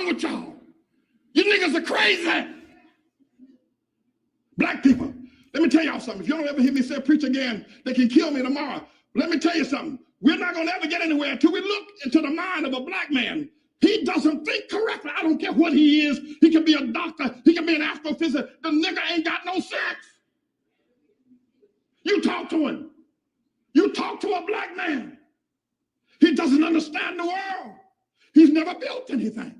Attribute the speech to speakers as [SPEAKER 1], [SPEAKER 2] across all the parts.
[SPEAKER 1] wrong with y'all? You niggas are crazy. Black people, let me tell y'all something. If you don't ever hear me say preach again, they can kill me tomorrow. Let me tell you something. We're not going to ever get anywhere until we look into the mind of a black man. He doesn't think correctly. I don't care what he is. He can be a doctor. He can be an astrophysicist. The nigga ain't got no sense. You talk to him. You talk to a black man. He doesn't understand the world. He's never built anything.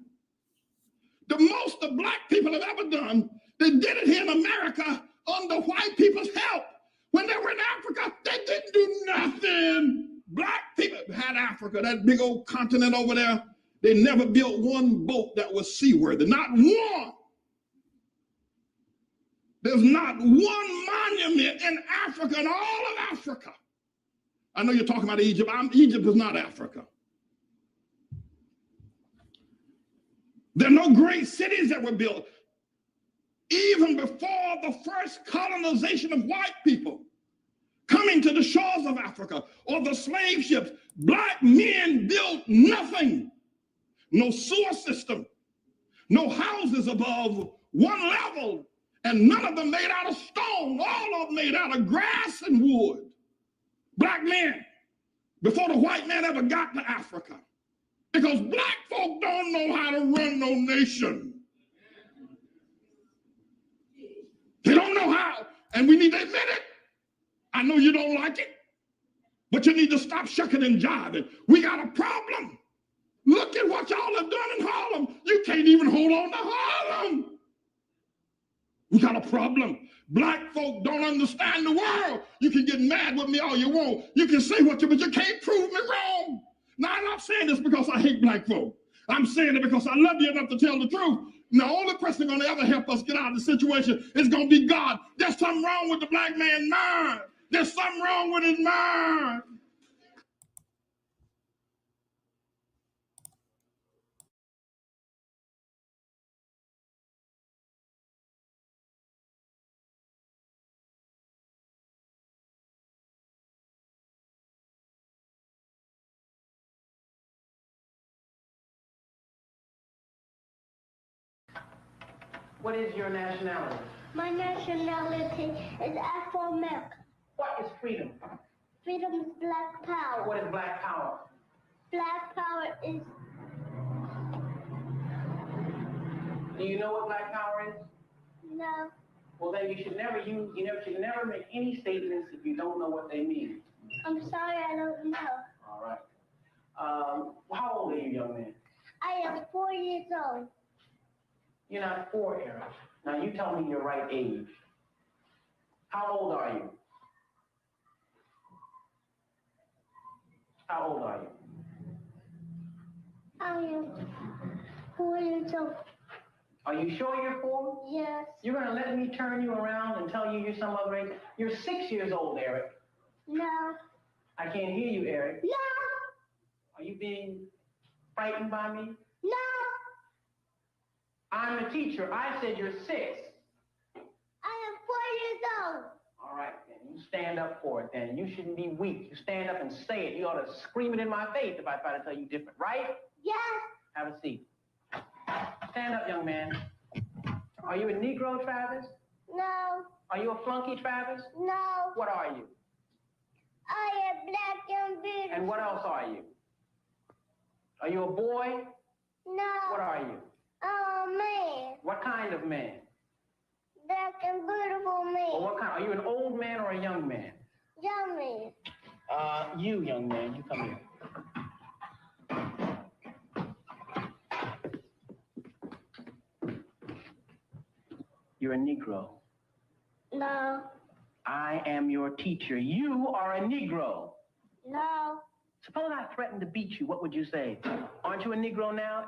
[SPEAKER 1] The most the black people have ever done, they did it here in America under white people's help. When they were in Africa, they didn't do nothing. Black people had Africa, that big old continent over there. They never built one boat that was seaworthy, not one. There's not one monument in Africa, in all of Africa. I know you're talking about Egypt. Egypt is not Africa. There are no great cities that were built. Even before the first colonization of white people coming to the shores of Africa or the slave ships, black men built nothing. No sewer system, no houses above one level, and none of them made out of stone, all of them made out of grass and wood. Black men, before the white man ever got to Africa, because black folk don't know how to run no nation. They don't know how, and we need to admit it. I know you don't like it, but you need to stop shucking and jiving. We got a problem. Look at what y'all have done in Harlem. You can't even hold on to Harlem. We got a problem. Black folk don't understand the world. You can get mad with me all you want. You can say what you, but you can't prove me wrong. Now, I'm not saying this because I hate black folk. I'm saying it because I love you enough to tell the truth. And the only person going to ever help us get out of the situation is going to be God. There's something wrong with the black man's mind. There's something wrong with his mind.
[SPEAKER 2] What is your nationality?
[SPEAKER 3] My nationality is Afro-American.
[SPEAKER 2] What is freedom?
[SPEAKER 3] Freedom is black power.
[SPEAKER 2] What is black power?
[SPEAKER 3] Black power is...
[SPEAKER 2] Do you know what black power is?
[SPEAKER 3] No.
[SPEAKER 2] Well, then you should never make any statements if you don't know what they mean.
[SPEAKER 3] I'm sorry, I don't know.
[SPEAKER 2] All right. How old are you, young man?
[SPEAKER 3] I am 4 years old.
[SPEAKER 2] You're not 4, Eric. Now you tell me your right age. How old are you? How old are you?
[SPEAKER 3] I am 4 years old.
[SPEAKER 2] Are you sure you're 4?
[SPEAKER 3] Yes.
[SPEAKER 2] You're going to let me turn you around and tell you you're some other age? You're 6 years old, Eric.
[SPEAKER 3] No.
[SPEAKER 2] I can't hear you, Eric.
[SPEAKER 3] No.
[SPEAKER 2] Are you being frightened by me?
[SPEAKER 3] No.
[SPEAKER 2] I'm the teacher. I said you're 6.
[SPEAKER 3] I am 4 years old.
[SPEAKER 2] All right, then. You stand up for it, then. You shouldn't be weak. You stand up and say it. You ought to scream it in my face if I try to tell you different, right?
[SPEAKER 3] Yes.
[SPEAKER 2] Have a seat. Stand up, young man. Are you a Negro, Travis?
[SPEAKER 3] No.
[SPEAKER 2] Are you a flunky, Travis?
[SPEAKER 3] No.
[SPEAKER 2] What are you?
[SPEAKER 3] I am black and beautiful.
[SPEAKER 2] And what else are you? Are you a boy?
[SPEAKER 3] No.
[SPEAKER 2] What are you?
[SPEAKER 3] I'm a man.
[SPEAKER 2] What kind of man?
[SPEAKER 3] Black and beautiful man.
[SPEAKER 2] Or what kind? Are you an old man or a young man?
[SPEAKER 3] Young man.
[SPEAKER 2] You, young man, you come here. You're a Negro.
[SPEAKER 3] No.
[SPEAKER 2] I am your teacher. You are a Negro.
[SPEAKER 3] No.
[SPEAKER 2] Suppose I threatened to beat you, what would you say? Aren't you a Negro now?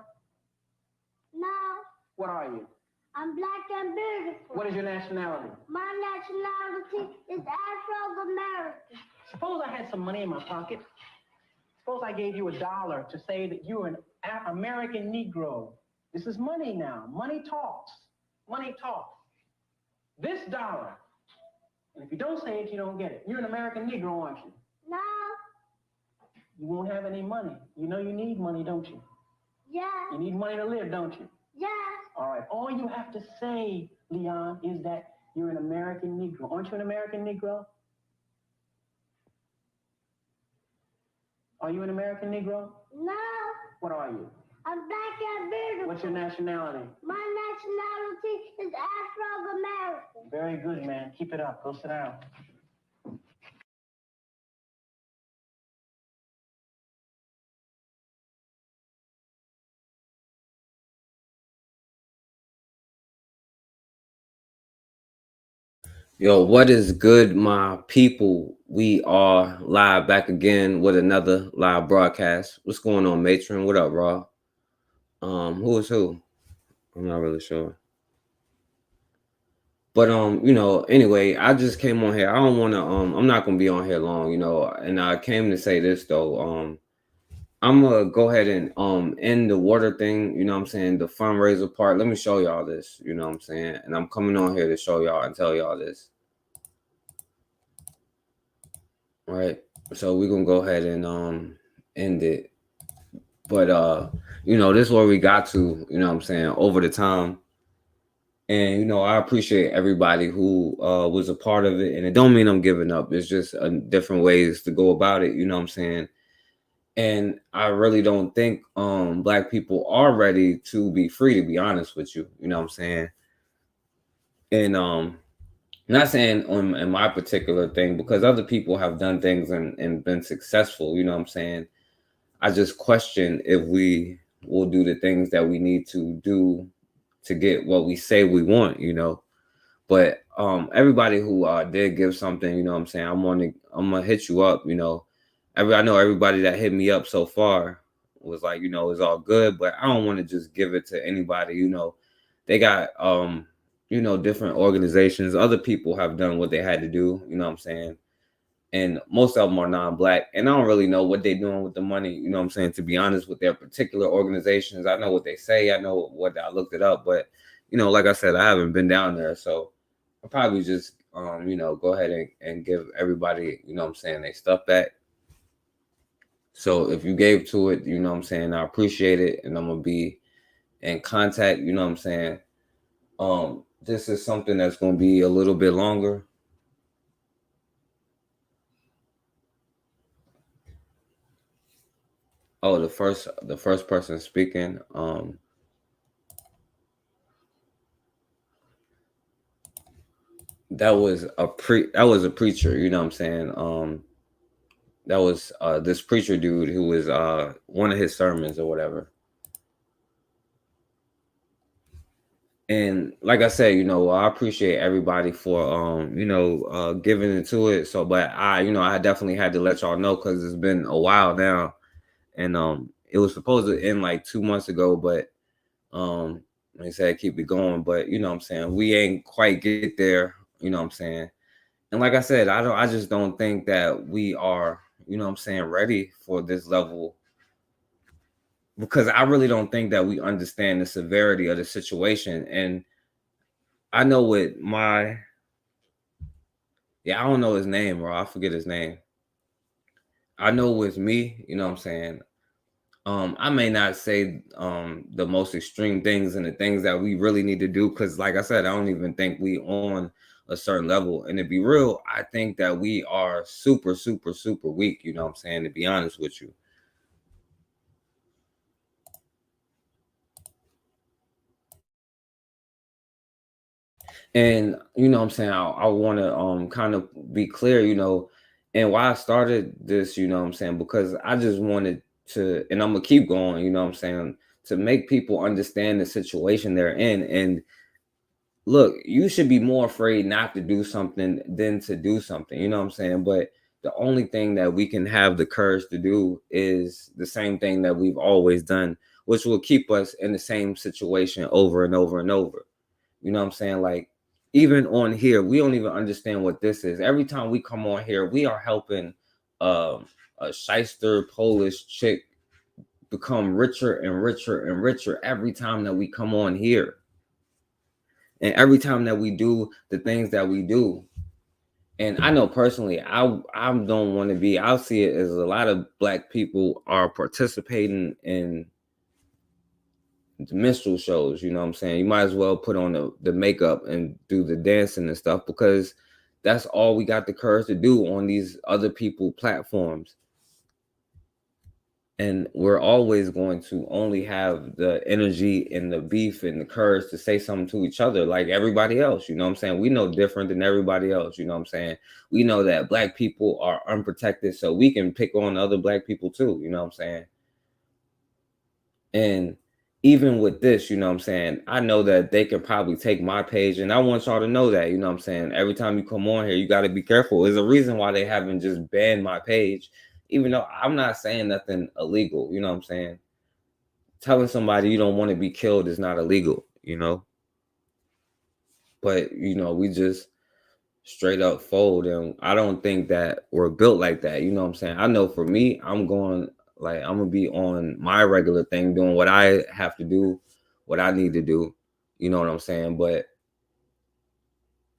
[SPEAKER 3] No.
[SPEAKER 2] What are you?
[SPEAKER 3] I'm black and beautiful.
[SPEAKER 2] What is your nationality?
[SPEAKER 3] My nationality is Afro-American.
[SPEAKER 2] Suppose I had some money in my pocket. Suppose I gave you $1 to say that you're an American Negro. This is money now. Money talks. Money talks. This dollar, and if you don't say it, you don't get it. You're an American Negro, aren't you?
[SPEAKER 3] No.
[SPEAKER 2] You won't have any money. You know you need money, don't you?
[SPEAKER 3] Yeah.
[SPEAKER 2] You need money to live, don't you?
[SPEAKER 3] Yeah.
[SPEAKER 2] All right. All you have to say, Leon, is that you're an American Negro. Aren't you an American Negro? Are you an American Negro?
[SPEAKER 3] No.
[SPEAKER 2] What are you?
[SPEAKER 3] I'm black and beautiful.
[SPEAKER 2] What's your nationality?
[SPEAKER 3] My nationality is Afro-American.
[SPEAKER 2] Very good, man. Keep it up. Go sit down.
[SPEAKER 4] Yo, what is good, my people? We are live back again with another live broadcast. What's going on, Matron? What up, Raw? Who is who? I'm not really sure. But anyway, I just came on here. I don't wanna I'm not gonna be on here long, and I came to say this though. I'm gonna go ahead and end the water thing, you know what I'm saying, the fundraiser part. Let me show y'all this, you know what I'm saying? And I'm coming on here to show y'all and tell y'all this. All right, so we're gonna go ahead and end it. But this is where we got to, you know what I'm saying, over the time. And I appreciate everybody who was a part of it. And it don't mean I'm giving up. It's just different ways to go about it, you know what I'm saying? And I really don't think Black people are ready to be free, to be honest with you, you know what I'm saying? And not saying in my particular thing, because other people have done things and been successful, you know what I'm saying? I just question if we will do the things that we need to do to get what we say we want, But everybody who did give something, you know what I'm saying, I'm gonna hit you up, I know everybody that hit me up so far was like, it's all good, but I don't want to just give it to anybody, They got different organizations. Other people have done what they had to do, you know what I'm saying? And most of them are non-Black. And I don't really know what they're doing with the money, you know what I'm saying, to be honest, with their particular organizations. I know what they say. I know what I looked it up. But, like I said, I haven't been down there. So I'll probably just, go ahead and give everybody, you know what I'm saying, their stuff back. So if you gave to it, you know what I'm saying, I appreciate it. And I'm going to be in contact, you know what I'm saying. This is something that's going to be a little bit longer. Oh, the first person speaking. That was a preacher, you know what I'm saying? That was this preacher dude who was one of his sermons or whatever. And like I said, I appreciate everybody for giving into it. So, but I definitely had to let y'all know because it's been a while now. And it was supposed to end like 2 months ago, but they said keep it going. But you know what I'm saying, we ain't quite get there, you know what I'm saying. And like I said, I just don't think that we are, you know what I'm saying, ready for this level, because I really don't think that we understand the severity of the situation. And I know with I don't know his name, bro. I forget his name. I know with me, you know what I'm saying, I may not say the most extreme things and the things that we really need to do, because like I said, I don't even think we on a certain level. And to be real, I think that we are super, super, super weak, you know what I'm saying, to be honest with you. And you know what I'm saying, I want to kind of be clear, and why I started this, you know what I'm saying, because I just wanted to, and I'm gonna keep going, you know what I'm saying, to make people understand the situation they're in. And look, you should be more afraid not to do something than to do something, you know what I'm saying? But the only thing that we can have the courage to do is the same thing that we've always done, which will keep us in the same situation over and over and over. You know what I'm saying? Like, even on here, we don't even understand what this is. Every time we come on here, we are helping a shyster Polish chick become richer and richer and richer every time that we come on here. And every time that we do the things that we do. And I know personally, I don't want to be, I'll see it as a lot of Black people are participating in minstrel shows, you know what I'm saying? You might as well put on the makeup and do the dancing and stuff, because that's all we got the courage to do on these other people platforms. And we're always going to only have the energy and the beef and the courage to say something to each other like everybody else. You know what I'm saying? We know different than everybody else. You know what I'm saying? We know that Black people are unprotected, so we can pick on other Black people too. You know what I'm saying? And even with this, you know what I'm saying, I know that they can probably take my page, and I want y'all to know that, you know what I'm saying? Every time you come on here, you got to be careful. There's a reason why they haven't just banned my page, even though I'm not saying nothing illegal, you know what I'm saying? Telling somebody you don't want to be killed is not illegal, you know? But, you know, we just straight up fold, and I don't think that we're built like that, you know what I'm saying? I know for me, I'm gonna be on my regular thing, doing what I have to do, what I need to do, you know what I'm saying? But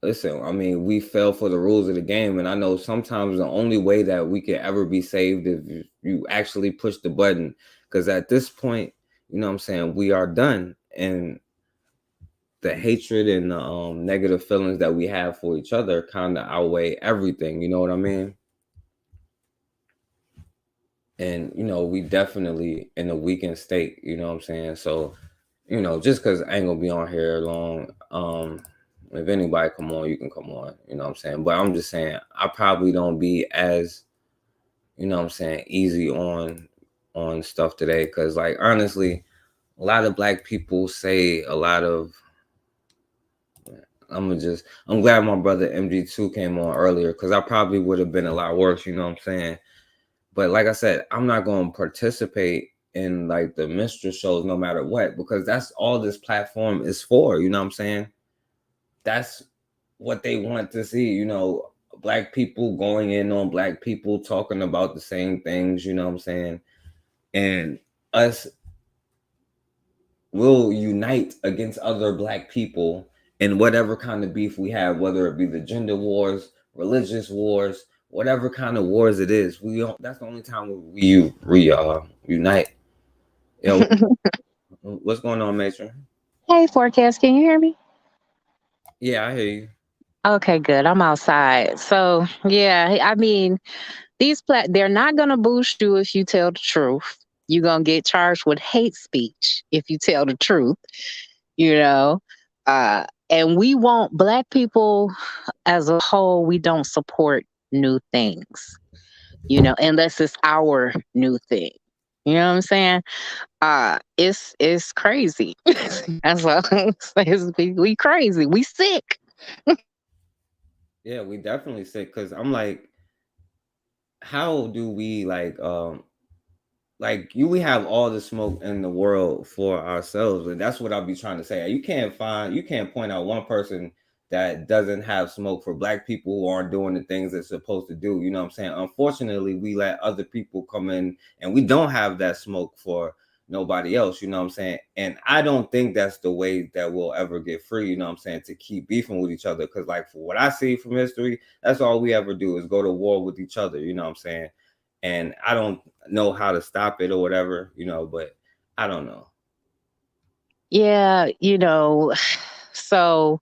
[SPEAKER 4] listen, I mean, we fell for the rules of the game, and I know sometimes the only way that we can ever be saved is you actually push the button, because at this point, you know what I'm saying, we are done, and the hatred and the negative feelings that we have for each other kind of outweigh everything, you know what I mean? And, you know, we definitely in a weakened state, you know what I'm saying? So, you know, just because I ain't gonna be on here long, if anybody come on, you can come on, you know what I'm saying? But I'm just saying, I probably don't be as, you know what I'm saying, easy on stuff today, because, like, honestly, a lot of Black people say a lot of, I'm glad my brother MG2 came on earlier, because I probably would have been a lot worse, you know what I'm saying? But like I said, I'm not going to participate in like the minstrel shows no matter what, because that's all this platform is for, you know what I'm saying? That's what they want to see, you know, Black people going in on Black people, talking about the same things, you know what I'm saying? And us will unite against other Black people in whatever kind of beef we have, whether it be the gender wars, religious wars, whatever kind of wars it is. That's the only time we unite. You know, what's going on, Matron?
[SPEAKER 5] Hey, Forecast, can you hear me?
[SPEAKER 4] Yeah, I hear you.
[SPEAKER 5] Okay, good. I'm outside. So, yeah, I mean, they're not going to boost you if you tell the truth. You're going to get charged with hate speech if you tell the truth, you know? And we want Black people as a whole, we don't support new things, you know, unless it's our new thing. You know what I'm saying? It's crazy. That's what I'm saying. We crazy. We sick.
[SPEAKER 4] Yeah, we definitely sick, because I'm like, how do we we have all the smoke in the world for ourselves, and that's what I'll be trying to say. You can't point out one person that doesn't have smoke for Black people who aren't doing the things they're supposed to do, you know what I'm saying? Unfortunately, we let other people come in and we don't have that smoke for nobody else, you know what I'm saying? And I don't think that's the way that we'll ever get free, you know what I'm saying, to keep beefing with each other, because like for what I see from history, that's all we ever do is go to war with each other, you know what I'm saying? And I don't know how to stop it or whatever, you know, but I don't know.
[SPEAKER 5] Yeah, you know, so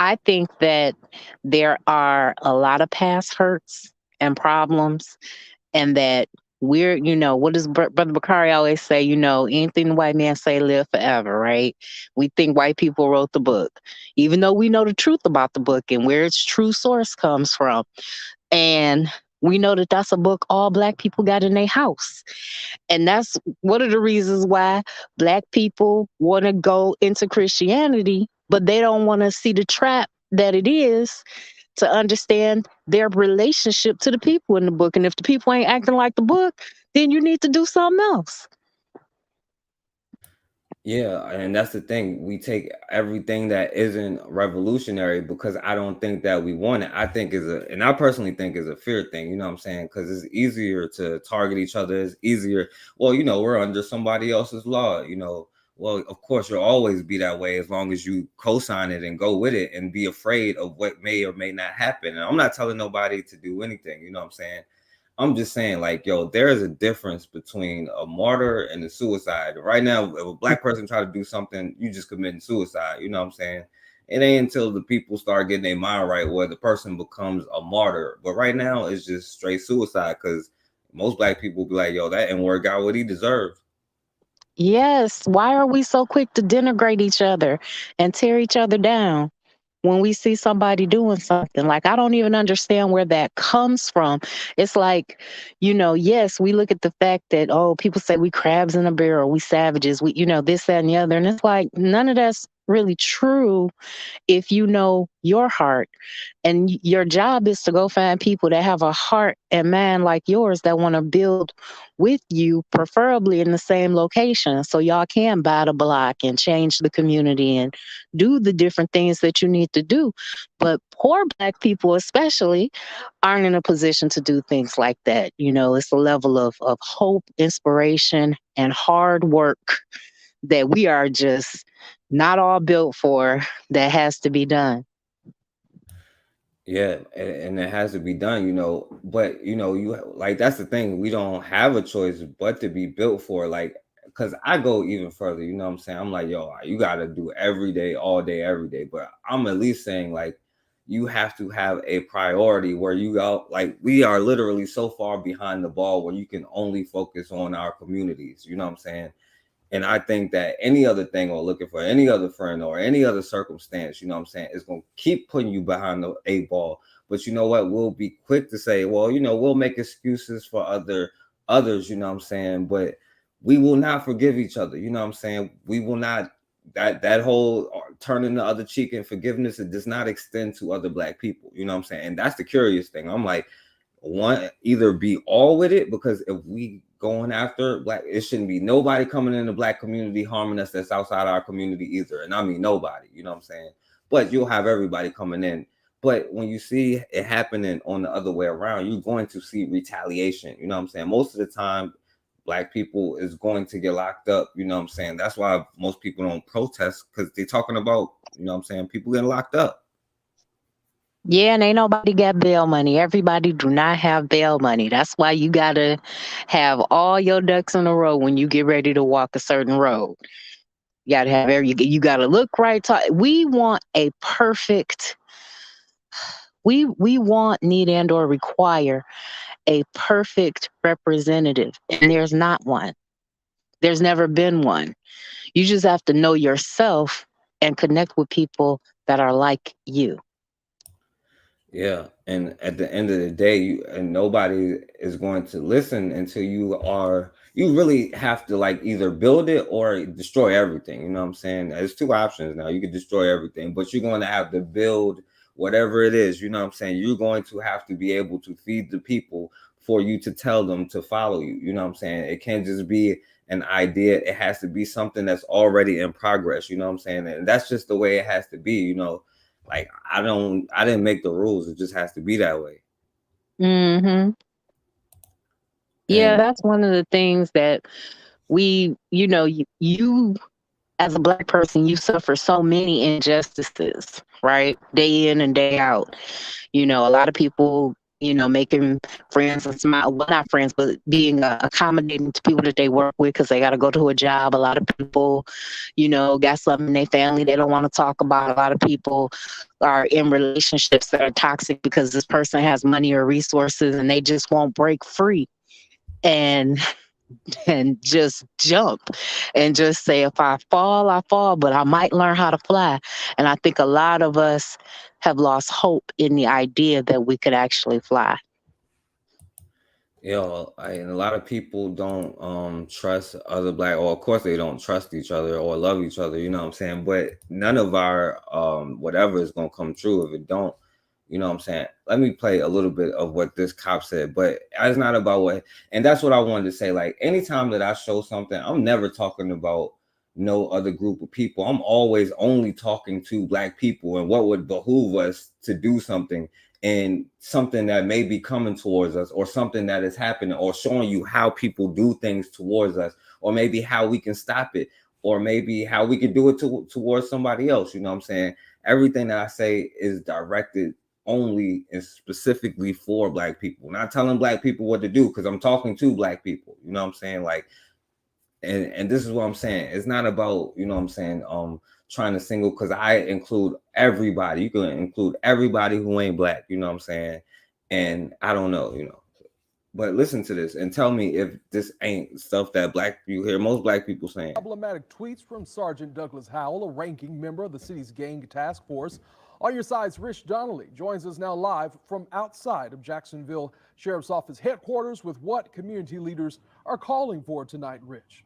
[SPEAKER 5] I think that there are a lot of past hurts and problems, and that we're, you know, what does Brother Bakari always say? You know, anything the white man say live forever, right? We think white people wrote the book, even though we know the truth about the book and where its true source comes from. And we know that that's a book all Black people got in their house. And that's one of the reasons why Black people want to go into Christianity, but they don't want to see the trap that it is to understand their relationship to the people in the book. And if the people ain't acting like the book, then you need to do something else.
[SPEAKER 4] Yeah, and that's the thing. We take everything that isn't revolutionary, because I don't think that we want it. I personally think is a fear thing, you know what I'm saying? Because it's easier to target each other. It's easier. Well, you know, we're under somebody else's law, you know. Well, of course, you'll always be that way as long as you co-sign it and go with it and be afraid of what may or may not happen. And I'm not telling nobody to do anything, you know what I'm saying? I'm just saying, like, yo, there is a difference between a martyr and a suicide. Right now, if a black person try to do something, you just committing suicide. You know what I'm saying? It ain't until the people start getting their mind right where the person becomes a martyr. But right now, it's just straight suicide because most black people be like, yo, that N-word got what he deserved.
[SPEAKER 5] Yes. Why are we so quick to denigrate each other and tear each other down when we see somebody doing something? Like, I don't even understand where that comes from. It's like, yes, we look at the fact that, oh, people say we crabs in a barrel, we savages, we, this, that, and the other. And it's like, none of that's really true if you know your heart. And your job is to go find people that have a heart and mind like yours that want to build with you, preferably in the same location. So y'all can buy the block and change the community and do the different things that you need to do. But poor Black people, especially, aren't in a position to do things like that. It's a level of hope, inspiration, and hard work that we are just not all built for that has to be done.
[SPEAKER 4] Yeah, and it has to be done, but you like that's the thing. We don't have a choice but to be built for like because I go even further, you know what I'm saying? I'm like, yo, you gotta do every day, all day, every day. But I'm at least saying like you have to have a priority where you go like we are literally so far behind the ball where you can only focus on our communities, you know what I'm saying? And I think that any other thing or looking for any other friend or any other circumstance, you know what I'm saying, is going to keep putting you behind the eight ball. But you know what? We'll be quick to say, well, we'll make excuses for others, you know what I'm saying? But we will not forgive each other. You know what I'm saying? We will not that whole turning the other cheek and forgiveness, it does not extend to other Black people. You know what I'm saying? And that's the curious thing. I'm like, one, either be all with it, because if we going after Black, it shouldn't be nobody coming in the Black community harming us that's outside our community either. And I mean nobody, you know what I'm saying? But you'll have everybody coming in. But when you see it happening on the other way around, you're going to see retaliation. You know what I'm saying? Most of the time, Black people is going to get locked up. You know what I'm saying? That's why most people don't protest, because they're talking about, you know what I'm saying, people getting locked up.
[SPEAKER 5] Yeah, and ain't nobody got bail money. Everybody do not have bail money. That's why you gotta have all your ducks in a row when you get ready to walk a certain road. You gotta have you gotta look right. We want a perfect. We want, need, and or require a perfect representative, and there's not one. There's never been one. You just have to know yourself and connect with people that are like you.
[SPEAKER 4] Yeah, and at the end of the day, and nobody is going to listen until you really have to like either build it or destroy everything. You know what I'm saying? There's two options now. You can destroy everything, but you're going to have to build whatever it is. You know what I'm saying? You're going to have to be able to feed the people for you to tell them to follow you. You know what I'm saying? It can't just be an idea. It has to be something that's already in progress. You know what I'm saying? And that's just the way it has to be, Like I didn't make the rules. It just has to be that way.
[SPEAKER 5] Mm-hmm. Yeah, that's one of the things that we, you as a Black person, you suffer so many injustices, right? Day in and day out. A lot of people, making friends and smile, well, not friends, but being accommodating to people that they work with because they got to go to a job. A lot of people, got something in their family they don't want to talk about. A lot of people are in relationships that are toxic because this person has money or resources and they just won't break free and just jump and just say, if I fall, I fall, but I might learn how to fly. And I think a lot of us have lost hope in the idea that we could actually fly.
[SPEAKER 4] And a lot of people don't trust other Black, or of course they don't trust each other or love each other, you know what I'm saying? But none of our whatever is gonna come true if it don't. You know what I'm saying? Let me play a little bit of what this cop said, but it's not about what, and that's what I wanted to say. Like anytime that I show something, I'm never talking about no other group of people. I'm always only talking to Black people and what would behoove us to do something, and something that may be coming towards us, or something that is happening, or showing you how people do things towards us, or maybe how we can stop it, or maybe how we can do it towards somebody else. You know what I'm saying? Everything that I say is directed only and specifically for black people. Not telling black people what to do, because I'm talking to black people. You know what I'm saying? Like, and this is what I'm saying. It's not about, you know what I'm saying, trying to single, because I include everybody. You can include everybody who ain't black, you know what I'm saying? And I don't know, you know. But listen to this and tell me if this ain't stuff that you hear most black people saying.
[SPEAKER 6] Problematic tweets from Sergeant Douglas Howell, a ranking member of the city's gang task force. On your side's Rich Donnelly joins us now live from outside of Jacksonville Sheriff's Office headquarters with what community leaders are calling for tonight, Rich.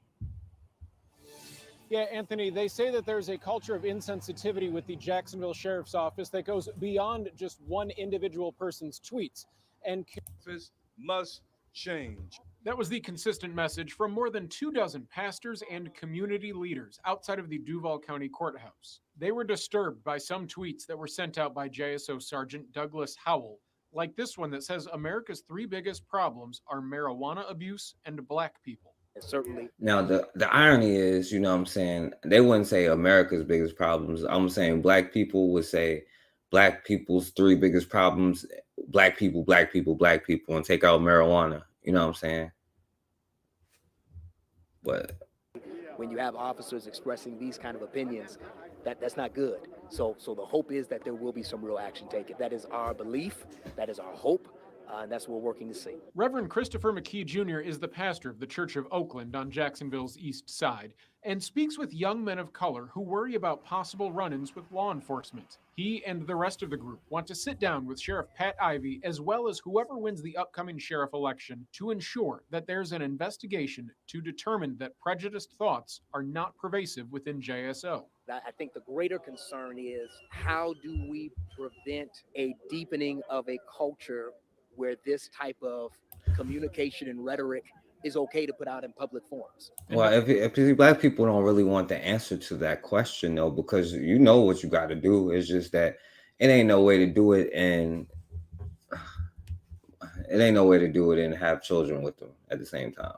[SPEAKER 7] Yeah, Anthony, they say that there's a culture of insensitivity with the Jacksonville Sheriff's Office that goes beyond just one individual person's tweets. And
[SPEAKER 8] must change.
[SPEAKER 9] That was the consistent message from more than 24 pastors and community leaders outside of the Duval County Courthouse. They were disturbed by some tweets that were sent out by JSO Sergeant Douglas Howell, like this one that says America's 3 biggest problems are marijuana abuse and black people.
[SPEAKER 8] Certainly.
[SPEAKER 4] Now, the irony is, you know what I'm saying, they wouldn't say America's biggest problems. I'm saying black people would say black people's 3 biggest problems, black people, and take out marijuana. You know what I'm saying? But
[SPEAKER 10] when you have officers expressing these kind of opinions, that's not good. So the hope is that there will be some real action taken. That is our belief. That is our hope. And that's what we're working to see.
[SPEAKER 9] Reverend Christopher McKee Jr. is the pastor of the Church of Oakland on Jacksonville's east side and speaks with young men of color who worry about possible run-ins with law enforcement. He and the rest of the group want to sit down with Sheriff Pat Ivey as well as whoever wins the upcoming sheriff election to ensure that there's an investigation to determine that prejudiced thoughts are not pervasive within JSO.
[SPEAKER 10] I think the greater concern is how do we prevent a deepening of a culture where this type of communication and rhetoric is okay to put out in public forums.
[SPEAKER 4] Well, if black people don't really want the answer to that question, though, because you know what you got to do. It's just that it ain't no way to do it, and have children with them at the same time.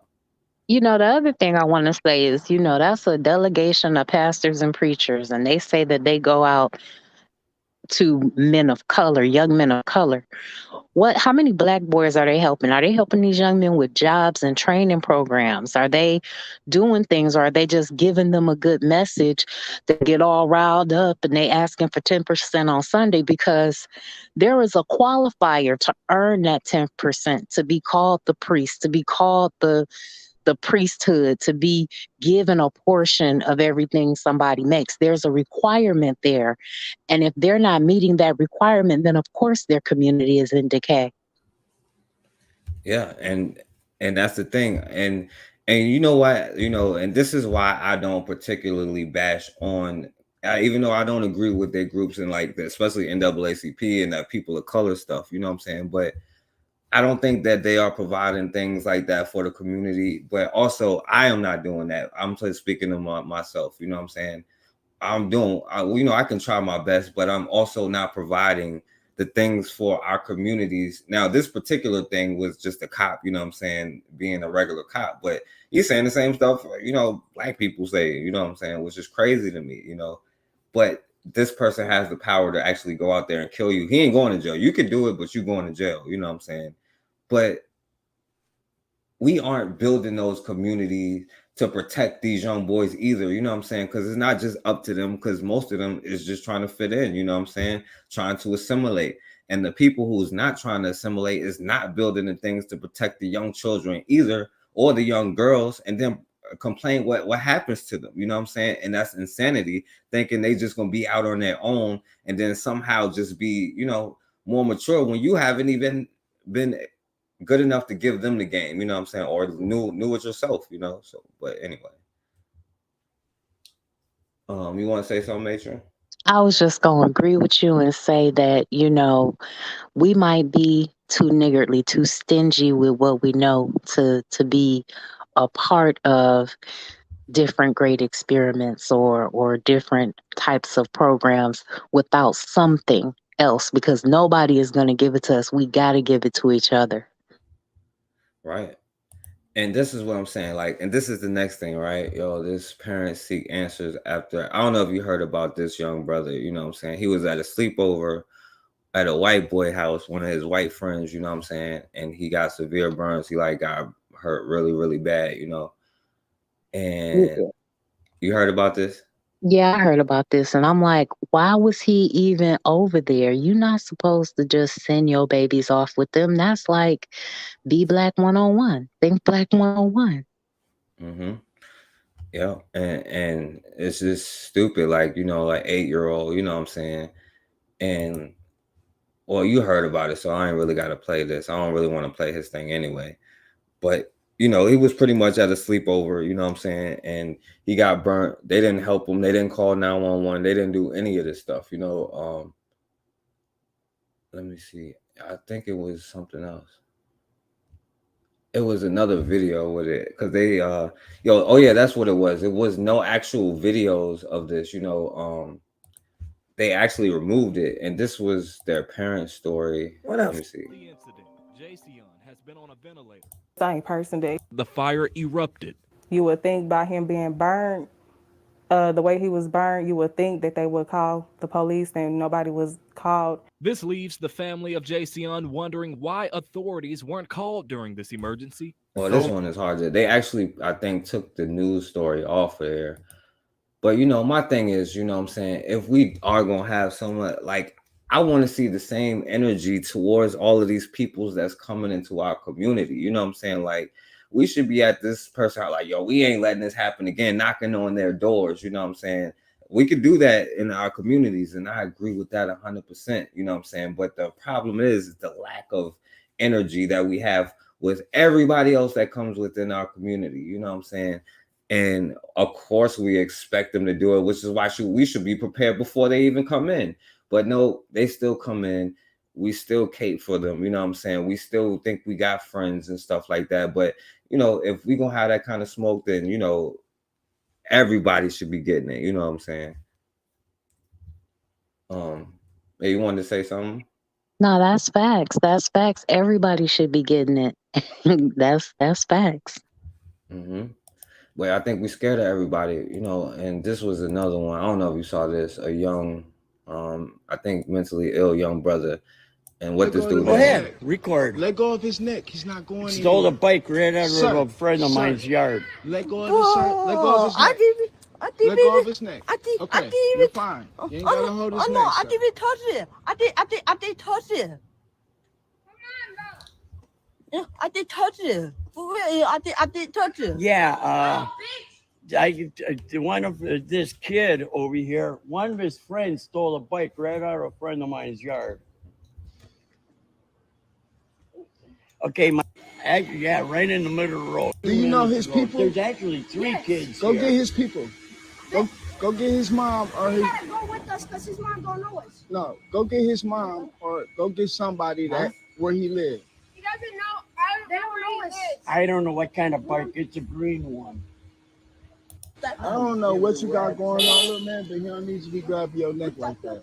[SPEAKER 5] You know, the other thing I want to say is, you know, that's a delegation of pastors and preachers, and they say that they go out to men of color, young men of color. How many black boys are they helping? Are they helping these young men with jobs and training programs? Are they doing things, or are they just giving them a good message to get all riled up and they asking for 10% on Sunday? Because there is a qualifier to earn that 10%, to be called the priest, to be called the priesthood, to be given a portion of everything somebody makes. There's a requirement there. And if they're not meeting that requirement, then of course their community is in decay.
[SPEAKER 4] Yeah, and that's the thing. And you know what, you know, and this is why I don't particularly bash on, even though I don't agree with their groups and like especially NAACP and that people of color stuff, you know what I'm saying? But I don't think that they are providing things like that for the community, but also I am not doing that. I'm just speaking to myself, you know what I'm saying? I can try my best, but I'm also not providing the things for our communities. Now, this particular thing was just a cop, you know what I'm saying, being a regular cop, but he's saying the same stuff, you know, black people say, you know what I'm saying, which is crazy to me, you know, but this person has the power to actually go out there and kill you. He ain't going to jail. You could do it, but you're going to jail, you know what I'm saying? But we aren't building those communities to protect these young boys either, you know what I'm saying? Because it's not just up to them, because most of them is just trying to fit in, you know what I'm saying? Trying to assimilate. And the people who's not trying to assimilate is not building the things to protect the young children either, or the young girls, and then complain what happens to them, you know what I'm saying? And that's insanity, thinking they just gonna be out on their own and then somehow just be, you know, more mature when you haven't even been good enough to give them the game, you know what I'm saying, or knew it yourself, you know. So, but anyway, you want to say something, Matron?
[SPEAKER 5] I was just gonna agree with you and say that, you know, we might be too niggardly, too stingy with what we know to be a part of different great experiments or different types of programs without something else, because nobody is going to give it to us. We got to give it to each other.
[SPEAKER 4] Right. And this is what I'm saying, like, and this is the next thing, right? Yo, this parents seek answers after, I don't know if you heard about this young brother, you know what I'm saying? He was at a sleepover at a white boy house, one of his white friends, you know what I'm saying? And he got severe burns. He like got hurt really, really bad, you know. And you heard about this?
[SPEAKER 5] Yeah, I heard about this, and I'm like, why was he even over there? You're not supposed to just send your babies off with them. That's like be black 101. Think black 101.
[SPEAKER 4] Mm-hmm. Yeah. And it's just stupid, like, you know, like 8-year-old, you know what I'm saying? And well, you heard about it, so I ain't really gotta play this. I don't really want to play his thing anyway. But you know, he was pretty much at a sleepover, you know what I'm saying? And he got burnt. They didn't help him. They didn't call 911. They didn't do any of this stuff, you know. Let me see. I think it was something else. It was another video with it because they oh yeah, that's what it was. It was no actual videos of this, you know. They actually removed it, and this was their parents' story.
[SPEAKER 11] What else?
[SPEAKER 4] Let me see.
[SPEAKER 12] The incident, Jayceon has been on a ventilator.
[SPEAKER 13] Same person that
[SPEAKER 12] The fire erupted.
[SPEAKER 13] you would think by him being burned, the way he was burned, you would think that they would call the police, and nobody was called.
[SPEAKER 12] This leaves the family of Jayceon wondering why authorities weren't called during this emergency.
[SPEAKER 4] Well, this one is hard. They actually, I think, took the news story off of there. But, you know, my thing is, you know what I'm saying, if we are going to have someone, like, I want to see the same energy towards all of these peoples that's coming into our community. You know what I'm saying? Like, we should be at this person, like, yo, we ain't letting this happen again, knocking on their doors. You know what I'm saying? We could do that in our communities, and I agree with that 100%. You know what I'm saying? But the problem is the lack of energy that we have with everybody else that comes within our community. You know what I'm saying? And of course, we expect them to do it, which is why we should be prepared before they even come in. But no, they still come in. We still cape for them. You know what I'm saying? We still think we got friends and stuff like that. But, you know, if we going to have that kind of smoke, then, you know, everybody should be getting it. You know what I'm saying? Hey, you wanted to say something?
[SPEAKER 5] No, that's facts. That's facts. Everybody should be getting it. That's facts.
[SPEAKER 4] Mm-hmm. But I think we scared of everybody, you know, and this was another one. I don't know if you saw this, a young, I think mentally ill young brother. And what this dude
[SPEAKER 11] Go ahead, record.
[SPEAKER 14] Let go of his neck. He's not going
[SPEAKER 11] Stole the
[SPEAKER 14] anywhere.
[SPEAKER 11] bike right out
[SPEAKER 14] Sir,
[SPEAKER 11] of a friend of
[SPEAKER 14] sir.
[SPEAKER 11] mine's yard.
[SPEAKER 14] Let go of his let go of his
[SPEAKER 15] I
[SPEAKER 14] neck.
[SPEAKER 15] didn't. I
[SPEAKER 14] Let
[SPEAKER 15] didn't.
[SPEAKER 14] go of his neck.
[SPEAKER 15] I didn't.
[SPEAKER 14] Okay,
[SPEAKER 15] I didn't
[SPEAKER 14] you're
[SPEAKER 15] even.
[SPEAKER 14] fine. You ain't gotta hold his
[SPEAKER 15] Oh
[SPEAKER 14] neck.
[SPEAKER 15] no! I
[SPEAKER 14] sir.
[SPEAKER 15] didn't even touch it. I did touch it. Yeah, I did touch it. For real, I did touch it.
[SPEAKER 11] Yeah, one of this kid over here, one of his friends stole a bike right out of a friend of mine's yard. Okay, yeah, right in the middle of the road.
[SPEAKER 14] Do you know his people?
[SPEAKER 11] There's actually 3 kids.
[SPEAKER 14] Go
[SPEAKER 11] here.
[SPEAKER 14] get his people. Go get his mom or his.
[SPEAKER 3] You gotta go with us because his mom don't know us.
[SPEAKER 14] No, go get his mom or go get somebody that where he lives.
[SPEAKER 3] He doesn't know. They don't know us.
[SPEAKER 11] I don't know what kind of bike. It's a green one.
[SPEAKER 14] I don't know what you got going on, little man, but he don't need to be grabbing your neck like that.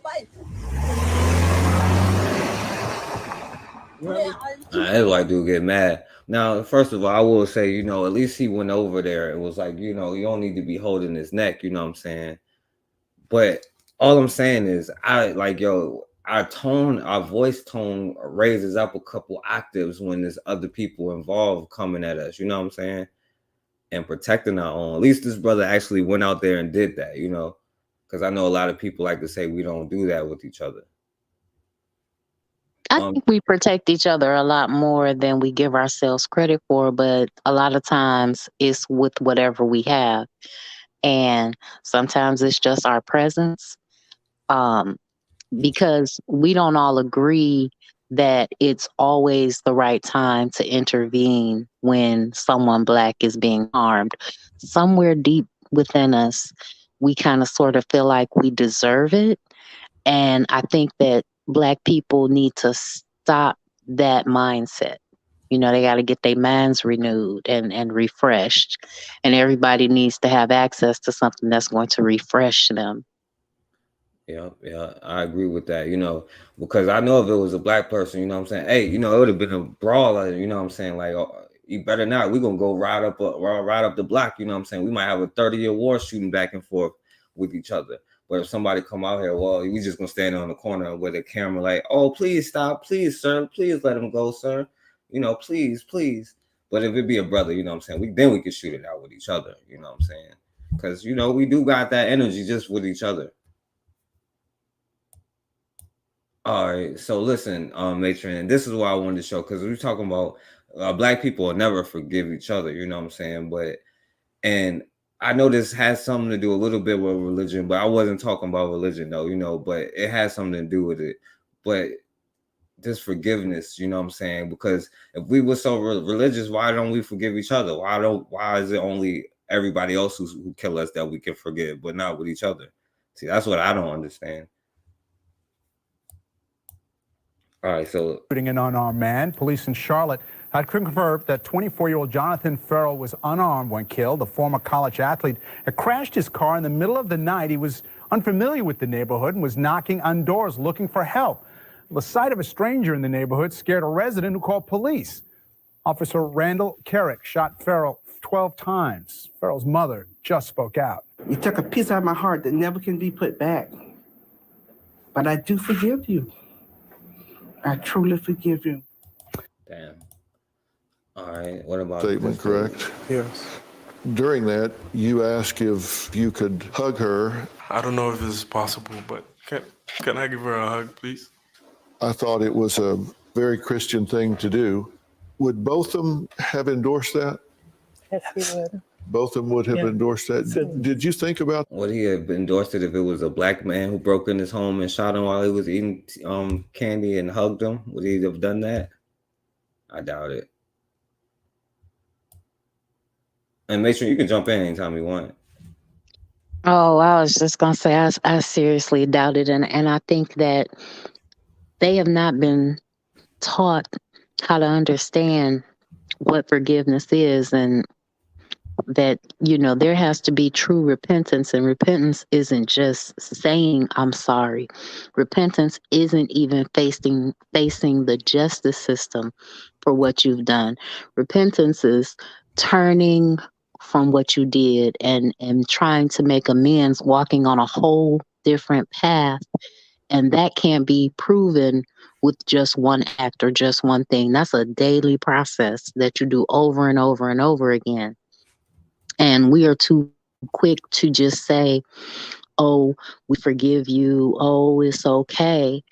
[SPEAKER 4] That's why dude get mad. Now, first of all, I will say, you know, at least he went over there. It was like, you know, you don't need to be holding his neck, you know what I'm saying? But all I'm saying is, our voice tone raises up a couple octaves when there's other people involved coming at us, you know what I'm saying? And protecting our own. At least this brother actually went out there and did that, you know, because I know a lot of people like to say we don't do that with each other.
[SPEAKER 5] I think we protect each other a lot more than we give ourselves credit for, but a lot of times it's with whatever we have. And sometimes it's just our presence. Because we don't all agree that it's always the right time to intervene when someone Black is being harmed. Somewhere deep within us, we kind of sort of feel like we deserve it. And I think that Black people need to stop that mindset. You know, they got to get their minds renewed and refreshed. And everybody needs to have access to something that's going to refresh them.
[SPEAKER 4] Yeah, I agree with that, you know, because I know if it was a Black person, you know what I'm saying? Hey, you know, it would have been a brawler, you know what I'm saying? Like, oh, you better not. We're going to go ride up the block, you know what I'm saying? We might have a 30-year war shooting back and forth with each other. But if somebody come out here, well, we just gonna stand on the corner with a camera like, oh, please stop, please, sir, please let him go, sir. Please, please. But if it be a brother, you know what I'm saying, then we can shoot it out with each other, you know what I'm saying? Because, we do got that energy just with each other. All right, so listen, Matron, this is why I wanted to show, because we're talking about Black people will never forgive each other, you know what I'm saying? And I know this has something to do a little bit with religion, but I wasn't talking about religion though, but it has something to do with it. But this forgiveness, you know what I'm saying? Because if we were so religious, why don't we forgive each other? Why is it only everybody else who kill us that we can forgive, but not with each other? See, that's what I don't understand. All right, so
[SPEAKER 16] shooting an unarmed man. Police in Charlotte had confirmed that 24-year-old Jonathan Farrell was unarmed when killed. The former college athlete had crashed his car in the middle of the night. He was unfamiliar with the neighborhood and was knocking on doors looking for help. The sight of a stranger in the neighborhood scared a resident who called police. Officer Randall Carrick shot Farrell 12 times. Farrell's mother just spoke out.
[SPEAKER 17] You took a piece out of my heart that never can be put back. But I do forgive you. I truly forgive you.
[SPEAKER 4] Damn. All right, what about
[SPEAKER 18] Statement correct?
[SPEAKER 16] Yes.
[SPEAKER 18] During that, you asked if you could hug her.
[SPEAKER 19] I don't know if this is possible, but can I give her a hug, please?
[SPEAKER 18] I thought it was a very Christian thing to do. Would both of them have endorsed that?
[SPEAKER 13] Yes, he would.
[SPEAKER 18] Both of them would have endorsed that. Did you think about?
[SPEAKER 4] Would he have endorsed it if it was a Black man who broke in his home and shot him while he was eating candy and hugged him? Would he have done that? I doubt it. And make sure you can jump in anytime you want.
[SPEAKER 5] Oh, I was just gonna say I seriously doubt it, and I think that they have not been taught how to understand what forgiveness is, and that there has to be true repentance, and repentance isn't just saying I'm sorry. Repentance isn't even facing the justice system for what you've done. Repentance is turning from what you did and trying to make amends, walking on a whole different path. And that can't be proven with just one act or just one thing. That's a daily process that you do over and over and over again. And we are too quick to just say, oh, we forgive you. Oh, it's okay.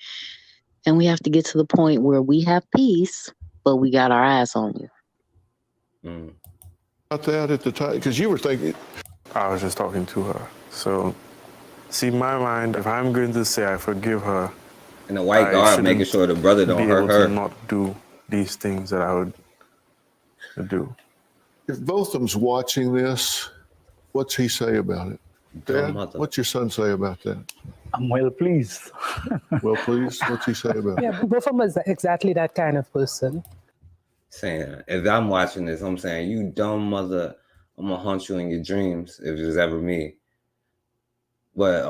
[SPEAKER 5] And we have to get to the point where we have peace, but we got our eyes on you.
[SPEAKER 18] About that at the time, because you were thinking.
[SPEAKER 19] I was just talking to her. So, see, in my mind, if I'm going to say I forgive her,
[SPEAKER 4] and the white guard making sure the brother don't hurt her,
[SPEAKER 19] to not do these things that I would do.
[SPEAKER 18] If both of them's watching this, what's he say about it? Dad, what's your son say about that?
[SPEAKER 20] I'm well pleased.
[SPEAKER 18] Well pleased? What's he say about it?
[SPEAKER 20] Yeah, both of them is exactly that kind of person.
[SPEAKER 4] saying, if I'm watching this, I'm saying, you dumb mother, I'm gonna haunt you in your dreams if it was ever me. But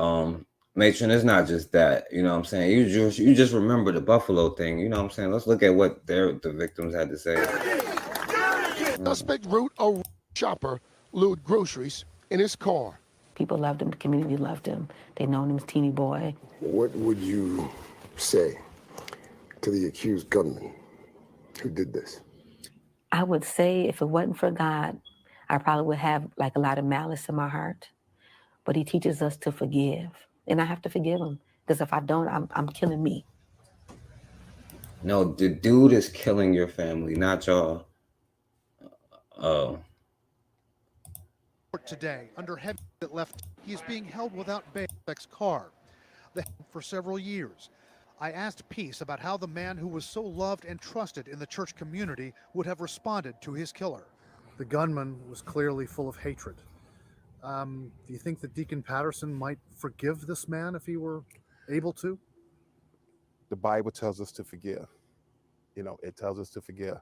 [SPEAKER 4] Matron, it's not just that, you know what I'm saying? You just remember the Buffalo thing, you know what I'm saying? Let's look at what the victims had to say.
[SPEAKER 21] Suspect wrote a shopper load groceries in his car.
[SPEAKER 22] People loved him, the community loved him. They known him as Teeny Boy.
[SPEAKER 23] What would you say to the accused gunman who did this?
[SPEAKER 22] I would say if it wasn't for God, I probably would have like a lot of malice in my heart. But he teaches us to forgive. And I have to forgive him. Because if I don't, I'm killing me.
[SPEAKER 4] No, the dude is killing your family, not y'all.
[SPEAKER 24] Today, under heavy that left, he is being held without bail in his car for several years. I asked Peace about how the man who was so loved and trusted in the church community would have responded to his killer. The gunman was clearly full of hatred. Do you think that Deacon Patterson might forgive this man if he were able to?
[SPEAKER 25] The Bible tells us to forgive. You know, it tells us to forgive.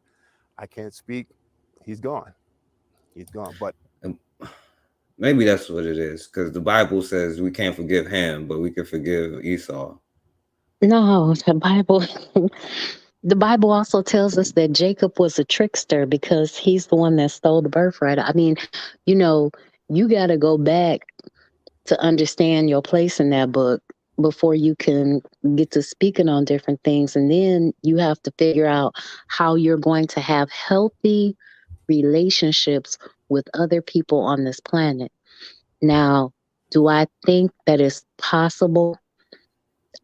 [SPEAKER 25] I can't speak. He's gone. He's gone. But
[SPEAKER 4] maybe that's what it is, because the Bible says we can't forgive him, but we can forgive Esau.
[SPEAKER 5] No, the Bible also tells us that Jacob was a trickster because he's the one that stole the birthright. I mean, you know, you got to go back to understand your place in that book before you can get to speaking on different things. And then you have to figure out how you're going to have healthy relationships with other people on this planet. Now, do I think that it's possible?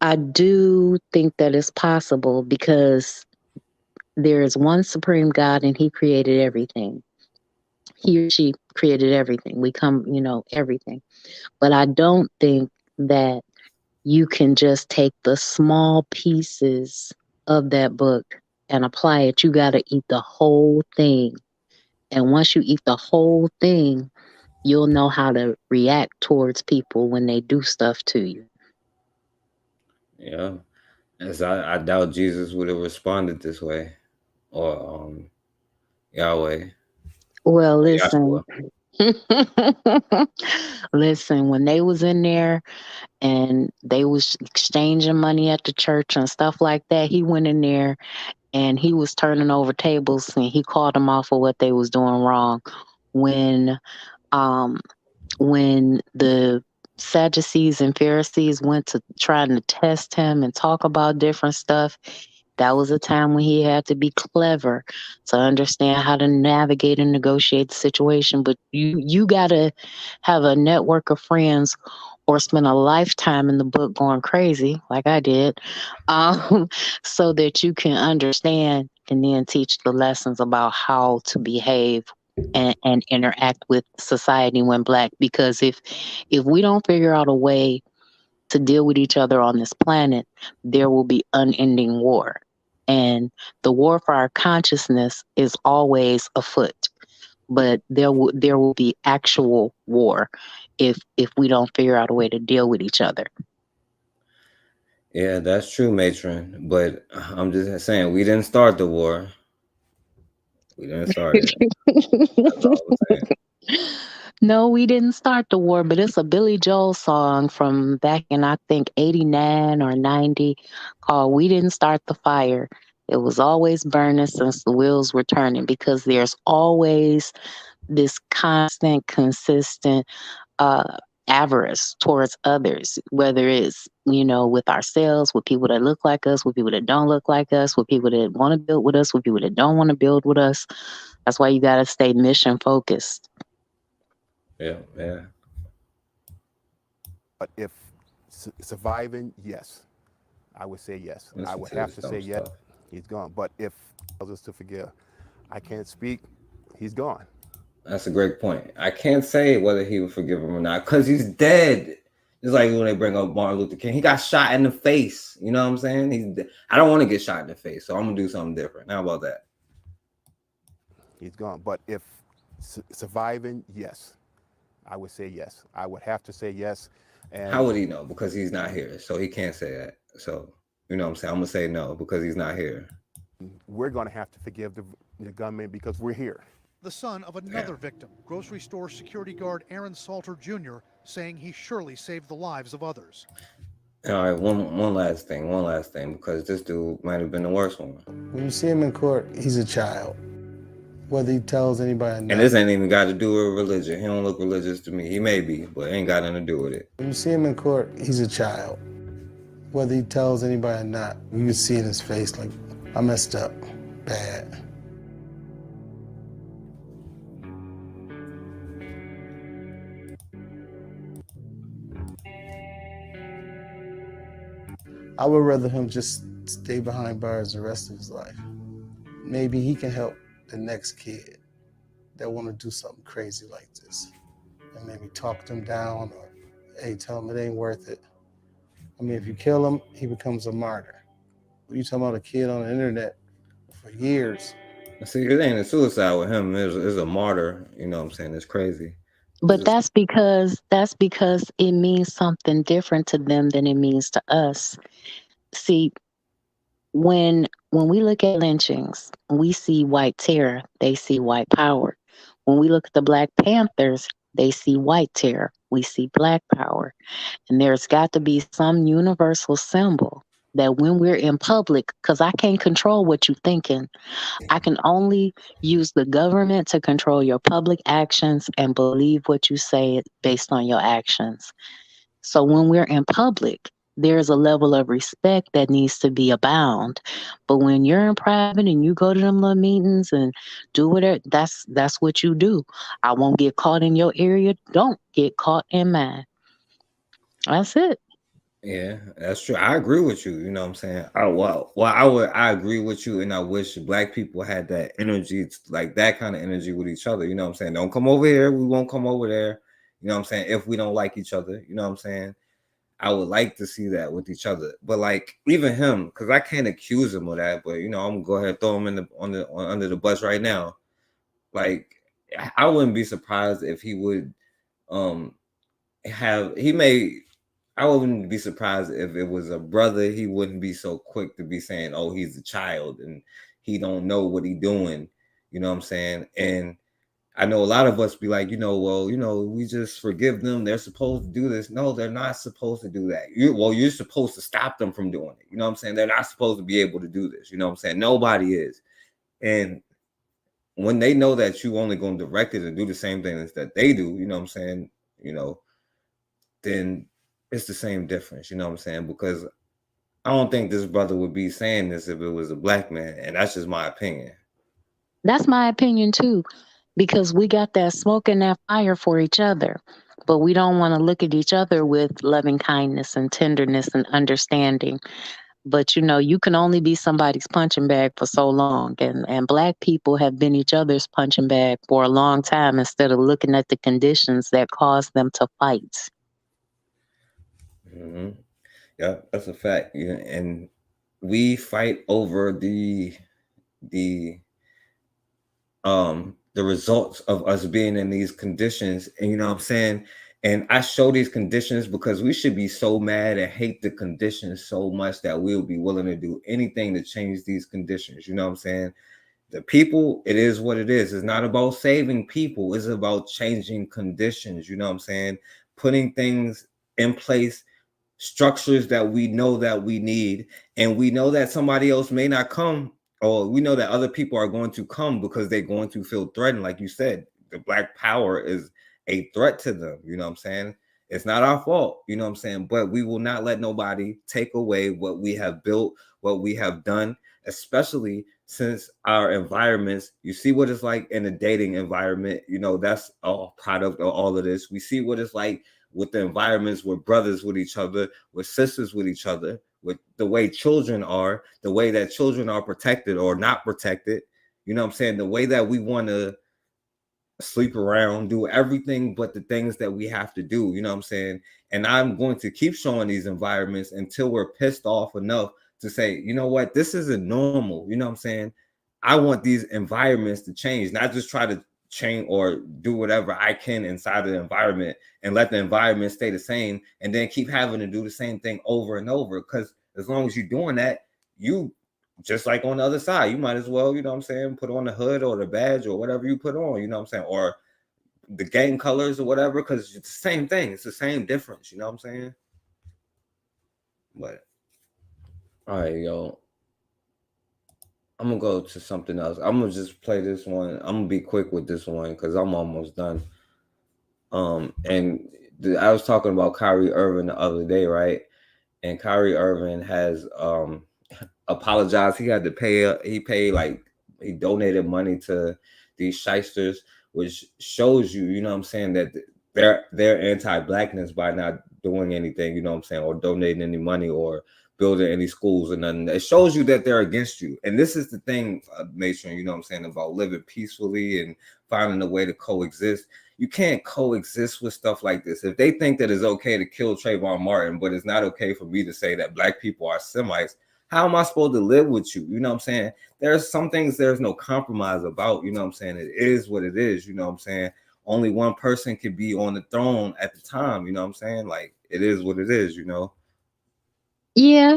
[SPEAKER 5] I do think that it's possible because there is one supreme God and he created everything. He or she created everything. We come, everything. But I don't think that you can just take the small pieces of that book and apply it. You got to eat the whole thing. And once you eat the whole thing, you'll know how to react towards people when they do stuff to you.
[SPEAKER 4] Yeah. As I doubt Jesus would have responded this way. Or Yahweh.
[SPEAKER 5] Well, listen. Listen, when they was in there and they was exchanging money at the church and stuff like that, he went in there and he was turning over tables and he called them off for what they was doing wrong. When the Sadducees and Pharisees went to trying to test him and talk about different stuff, that was a time when he had to be clever to understand how to navigate and negotiate the situation. But you got to have a network of friends or spend a lifetime in the book going crazy, like I did, so that you can understand and then teach the lessons about how to behave and interact with society when Black. Because if we don't figure out a way to deal with each other on this planet, there will be unending war. And the war for our consciousness is always afoot. But there will be actual war if we don't figure out a way to deal with each other.
[SPEAKER 4] Yeah, that's true, Matron. But I'm just saying, we didn't start the war. We didn't start it. That's all I'm saying.
[SPEAKER 5] No, we didn't start the war, but it's a Billy Joel song from back in, I think, 89 or 90 called We Didn't Start the Fire. It was always burning since the wheels were turning, because there's always this constant, consistent avarice towards others, whether it's, with ourselves, with people that look like us, with people that don't look like us, with people that want to build with us, with people that don't want to build with us. That's why you got to stay mission focused.
[SPEAKER 4] Yeah.
[SPEAKER 25] But if surviving, yes, I would say yes. I would have to say yes. He's gone. But if he tells us to forgive, I can't speak. He's gone.
[SPEAKER 4] That's a great point. I can't say whether he would forgive him or not because he's dead. It's like when they bring up Martin Luther King. He got shot in the face. You know what I'm saying? I don't want to get shot in the face, so I'm going to do something different. How about that?
[SPEAKER 25] He's gone. But if surviving, yes. I would say yes. I would have to say yes. And
[SPEAKER 4] how would he know? Because he's not here. So he can't say that. So, you know what I'm saying? I'm going to say no because he's not here.
[SPEAKER 25] We're going to have to forgive the gunman because we're here.
[SPEAKER 24] The son of another victim, grocery store security guard Aaron Salter Jr., saying he surely saved the lives of others.
[SPEAKER 4] All right, one last thing, because this dude might have been the worst one.
[SPEAKER 14] When you see him in court, he's a child. Whether he tells anybody or not.
[SPEAKER 4] And this ain't even got to do with religion. He don't look religious to me. He may be, but it ain't got nothing to do with it.
[SPEAKER 14] When you see him in court, he's a child. Whether he tells anybody or not, you can see in his face, like, I messed up, bad. I would rather him just stay behind bars the rest of his life. Maybe he can help the next kid that want to do something crazy like this, and maybe talk them down, or hey, tell them it ain't worth it. I mean, if you kill him, he becomes a martyr. You talking about a kid on the internet for years?
[SPEAKER 4] See, it ain't a suicide with him. It's a martyr. You know what I'm saying? It's crazy.
[SPEAKER 5] But that's because it means something different to them than it means to us. See, when we look at lynchings, we see white terror, they see white power. When we look at the Black Panthers, they see white terror, we see Black power. And there's got to be some universal symbol that when we're in public, because I can't control what you're thinking, I can only use the government to control your public actions and believe what you say based on your actions. So when we're in public, there's a level of respect that needs to be abound. But when you're in private and you go to them little meetings and do whatever, that's what you do. I won't get caught in your area. Don't get caught in mine. That's it.
[SPEAKER 4] Yeah, that's true. I agree with you. You know what I'm saying? I agree with you, and I wish Black people had that energy, like that kind of energy with each other. You know what I'm saying? Don't come over here. We won't come over there. You know what I'm saying? If we don't like each other, you know what I'm saying? I would like to see that with each other. But like even him, because I can't accuse him of that. But you know, I'm gonna go ahead and throw him under the bus right now. Like I wouldn't be surprised if he would I wouldn't be surprised if it was a brother. He wouldn't be so quick to be saying, oh, he's a child and he don't know what he's doing. You know what I'm saying? And I know a lot of us be like, we just forgive them. They're supposed to do this. No, they're not supposed to do that. You're supposed to stop them from doing it. You know what I'm saying? They're not supposed to be able to do this. You know what I'm saying? Nobody is. And when they know that you only going to direct it and do the same things that they do, you know what I'm saying? Then it's the same difference. You know what I'm saying? Because I don't think this brother would be saying this if it was a Black man. And that's just my opinion.
[SPEAKER 5] That's my opinion too. Because we got that smoke and that fire for each other, but we don't want to look at each other with loving kindness and tenderness and understanding. But you can only be somebody's punching bag for so long, and Black people have been each other's punching bag for a long time instead of looking at the conditions that caused them to fight.
[SPEAKER 4] Mm-hmm. Yeah, that's a fact. Yeah, and we fight over the results of us being in these conditions. And you know what I'm saying? And I show these conditions because we should be so mad and hate the conditions so much that we'll be willing to do anything to change these conditions. You know what I'm saying? The people, it is what it is. It's not about saving people. It's about changing conditions. You know what I'm saying? Putting things in place, structures that we know that we need. And we know that somebody else may not come, or we know that other people are going to come because they're going to feel threatened. Like you said, the Black power is a threat to them. You know what I'm saying? It's not our fault. You know what I'm saying? But we will not let nobody take away what we have built, what we have done, especially since our environments, you see what it's like in a dating environment. That's a product of all of this. We see what it's like with the environments with brothers with each other, with sisters with each other, with the way children are, the way that children are protected or not protected. You know what I'm saying? The way that we want to sleep around, do everything but the things that we have to do. You know what I'm saying? And I'm going to keep showing these environments until we're pissed off enough to say, you know what, this isn't normal. You know what I'm saying? I want these environments to change, not just try to change or do whatever I can inside of the environment and let the environment stay the same and then keep having to do the same thing over and over. Because as long as you're doing that, you just like on the other side, you might as well, you know what I'm saying, put on the hood or the badge or whatever you put on, you know what I'm saying, or the gang colors or whatever, because it's the same thing. It's the same difference, you know what I'm saying? But all right, yo, I'm gonna go to something else. I'm gonna just play this one. I'm gonna be quick with this one because I'm almost done. I was talking about Kyrie Irving the other day, right? And Kyrie Irving has apologized. He had to pay. He donated money to these shysters, which shows you, you know what I'm saying, that they're anti-Blackness by not doing anything, you know what I'm saying, or donating any money or building any schools and nothing. It shows you that they're against you. And this is the thing, Nation, you know what I'm saying, about living peacefully and finding a way to coexist. You can't coexist with stuff like this. If they think that it's okay to kill Trayvon Martin, but it's not okay for me to say that Black people are Semites, how am I supposed to live with you? You know what I'm saying? There's some things there's no compromise about, you know what I'm saying? It is what it is, you know what I'm saying? Only one person can be on the throne at the time, you know what I'm saying? Like, it is what it is, you know?
[SPEAKER 5] Yeah,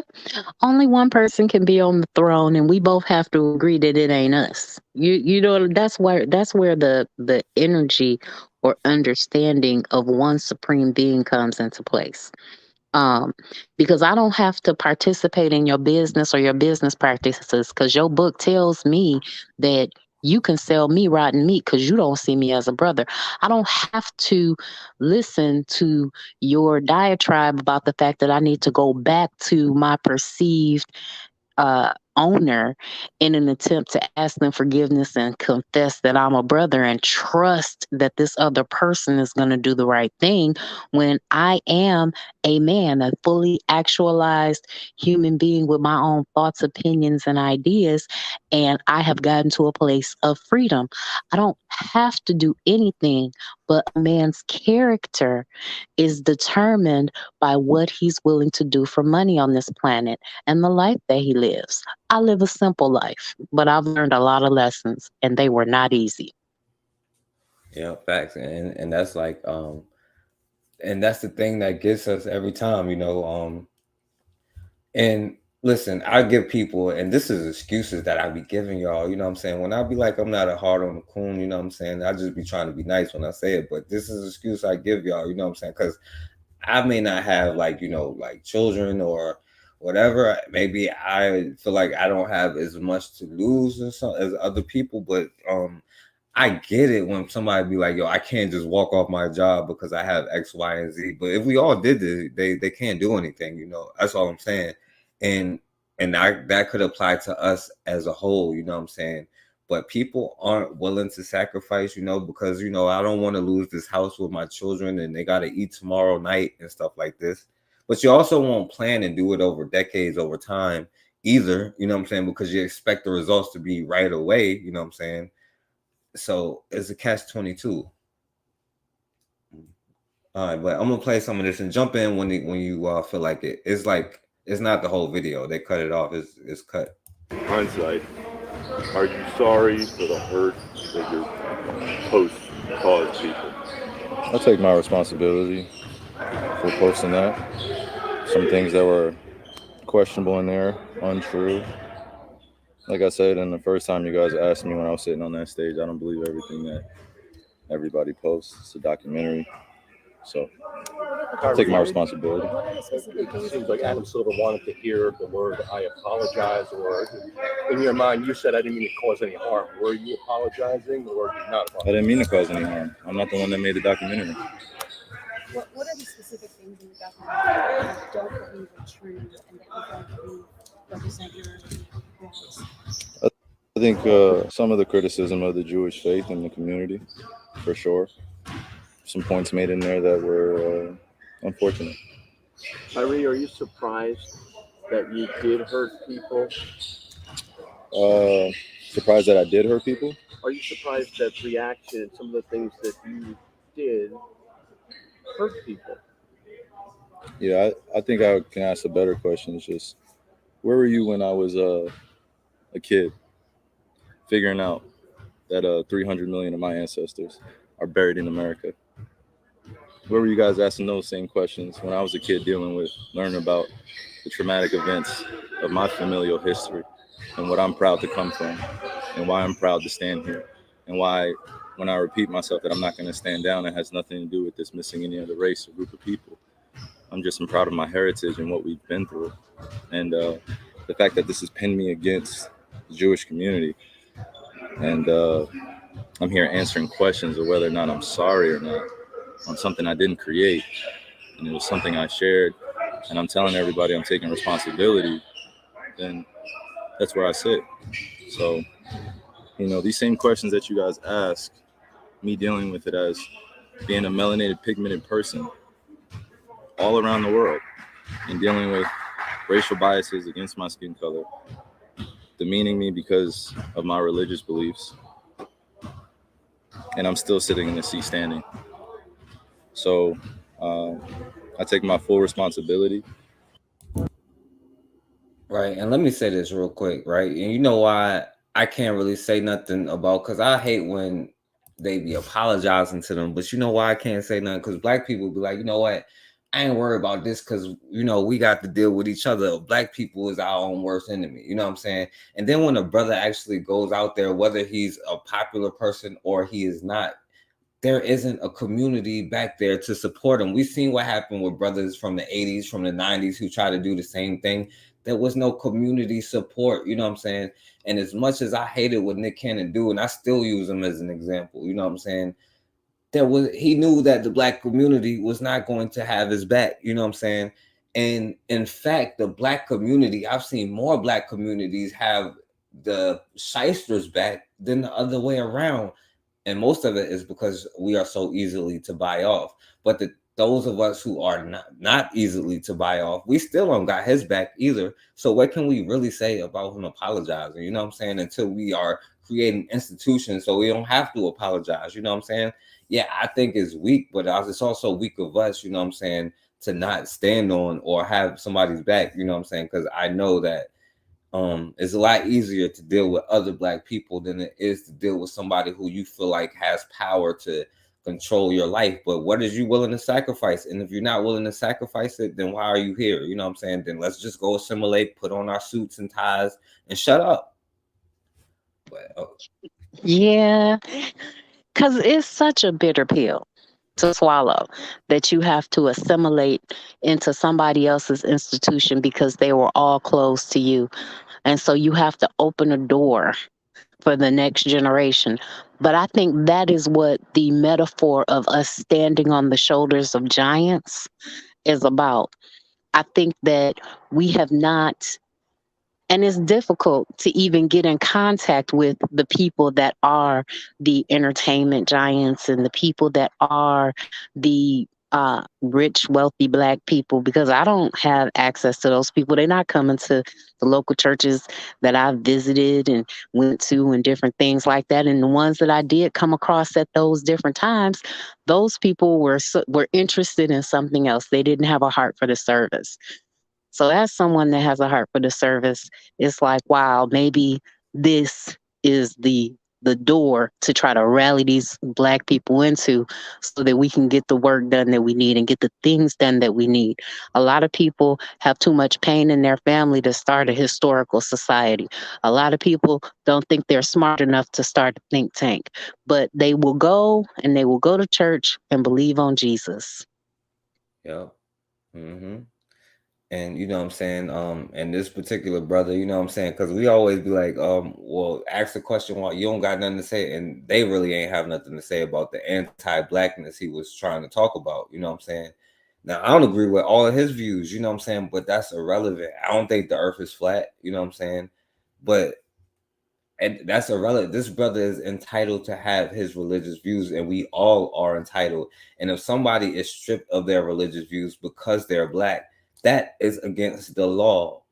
[SPEAKER 5] only one person can be on the throne, and we both have to agree that it ain't us. You know, that's where the energy or understanding of one supreme being comes into place. Because I don't have to participate in your business or your business practices because your book tells me that you can sell me rotten meat because you don't see me as a brother. I don't have to listen to your diatribe about the fact that I need to go back to my perceived owner in an attempt to ask them forgiveness and confess that I'm a brother and trust that this other person is going to do the right thing when I am a man, a fully actualized human being with my own thoughts, opinions, and ideas. And I have gotten to a place of freedom. I don't have to do anything, but a man's character is determined by what he's willing to do for money on this planet and the life that he lives. I live a simple life, but I've learned a lot of lessons and they were not easy.
[SPEAKER 4] Yeah, facts. And that's like and that's the thing that gets us every time, you know. And listen, I give people, and this is excuses that I be giving y'all, you know what I'm saying? When I be like, I'm not a hard on the coon, you know what I'm saying? I just be trying to be nice when I say it, but this is an excuse I give y'all, you know what I'm saying? Because I may not have like, you know, like children or whatever. Maybe I feel like I don't have as much to lose as other people, but I get it when somebody be like, yo, I can't just walk off my job because I have X, Y, and Z. But if we all did this, they can't do anything, you know. That's all I'm saying. And that could apply to us as a whole, you know what I'm saying? But people aren't willing to sacrifice, you know, because, you know, I don't want to lose this house with my children and they got to eat tomorrow night and stuff like this. But you also won't plan and do it over decades, over time either, you know what I'm saying? Because you expect the results to be right away, you know what I'm saying? So it's a catch-22. All right, but I'm going to play some of this and jump in when you feel like it. It's like, it's not the whole video. They cut it off. It's cut.
[SPEAKER 1] Hindsight, are you sorry for the hurt that your posts caused people?
[SPEAKER 2] I take my responsibility for posting that. Some things that were questionable in there, untrue. Like I said, and the first time you guys asked me when I was sitting on that stage, I don't believe everything that everybody posts. It's a documentary. So I take my responsibility.
[SPEAKER 21] It seems like Adam Silver wanted to hear the word "I apologize," or in your mind, you said, "I didn't mean to cause any harm." Were you apologizing, or did you not?
[SPEAKER 2] I didn't mean to cause any harm. I'm not the one that made the documentary.
[SPEAKER 6] What are the specific things in the documentary that you don't believe are true and that you don't believe represent your values?
[SPEAKER 2] I think some of the criticism of the Jewish faith in the community, for sure. Some points made in there that were unfortunate.
[SPEAKER 21] Tyree, are you surprised that you did hurt people?
[SPEAKER 2] Surprised that I did hurt people?
[SPEAKER 21] Are you surprised that reaction and some of the things that you did hurt people?
[SPEAKER 2] Yeah, I think I can ask a better question. It's just, where were you when I was a kid, figuring out that 300 million of my ancestors are buried in America? Where were you guys asking those same questions when I was a kid learning about the traumatic events of my familial history and what I'm proud to come from and why I'm proud to stand here and why when I repeat myself that I'm not going to stand down, it has nothing to do with dismissing any other race or group of people. I'm just proud of my heritage and what we've been through. And the fact that this has pinned me against the Jewish community. And I'm here answering questions of whether or not I'm sorry or not on something I didn't create. And it was something I shared. And I'm telling everybody I'm taking responsibility. Then that's where I sit. So, you know, these same questions that you guys ask, me dealing with it as being a melanated, pigmented person all around the world and dealing with racial biases against my skin color, demeaning me because of my religious beliefs. And I'm still sitting in the seat standing. So I take my full responsibility.
[SPEAKER 4] Right. And let me say this real quick, right? And you know why I can't really say nothing about, because I hate when they be apologizing to them. But you know why I can't say nothing? Because black people be like, you know what? I ain't worried about this because, you know, we got to deal with each other. Black people is our own worst enemy. You know what I'm saying? And then when a brother actually goes out there, whether he's a popular person or he is not, there isn't a community back there to support them. We've seen what happened with brothers from the 80s, from the 90s who try to do the same thing. There was no community support, you know what I'm saying? And as much as I hated what Nick Cannon do, and I still use him as an example, you know what I'm saying? He knew that the Black community was not going to have his back, you know what I'm saying? And in fact, the Black community, I've seen more Black communities have the shysters back than the other way around. And most of it is because we are so easily to buy off. But those of us who are not easily to buy off, we still don't got his back either. So what can we really say about him apologizing? You know what I'm saying? Until we are creating institutions so we don't have to apologize. You know what I'm saying? Yeah, I think it's weak, but it's also weak of us, you know what I'm saying, to not stand on or have somebody's back, you know what I'm saying? Because I know that it's a lot easier to deal with other Black people than it is to deal with somebody who you feel like has power to control your life. But what is you willing to sacrifice? And if you're not willing to sacrifice it, then why are you here? You know what I'm saying? Then let's just go assimilate, put on our suits and ties, and shut up. But,
[SPEAKER 5] Yeah, because it's such a bitter pill to swallow that you have to assimilate into somebody else's institution because they were all close to you. And so you have to open a door for the next generation. But I think that is what the metaphor of us standing on the shoulders of giants is about. I think that we have not, and it's difficult to even get in contact with the people that are the entertainment giants and the people that are the rich, wealthy Black people, because I don't have access to those people. They're not coming to the local churches that I've visited and went to and different things like that. And the ones that I did come across at those different times, those people were interested in something else. They didn't have a heart for the service. So as someone that has a heart for the service, it's like, wow, maybe this is the door to try to rally these Black people into so that we can get the work done that we need and get the things done that we need. A lot of people have too much pain in their family to start a historical society. A lot of people don't think they're smart enough to start a think tank, but they will go to church and believe on Jesus.
[SPEAKER 4] yeah. Mm-hmm. And you know what I'm saying? And this particular brother, you know what I'm saying? Because we always be like, well, ask the question why you don't got nothing to say. And they really ain't have nothing to say about the anti-Blackness he was trying to talk about, you know what I'm saying? Now, I don't agree with all of his views, you know what I'm saying? But that's irrelevant. I don't think the earth is flat, you know what I'm saying? But and that's irrelevant. This brother is entitled to have his religious views, and we all are entitled. And if somebody is stripped of their religious views because they're Black, that is against the law.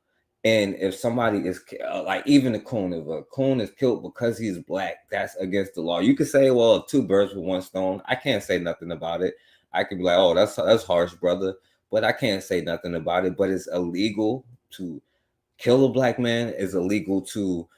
[SPEAKER 4] And if somebody is like even a coon, if a coon is killed because he's Black, that's against the law. You could say, well, two birds with one stone. I can't say nothing about it. I could be like, oh, that's harsh, brother. But I can't say nothing about it. But it's illegal to kill a Black man. It's illegal to,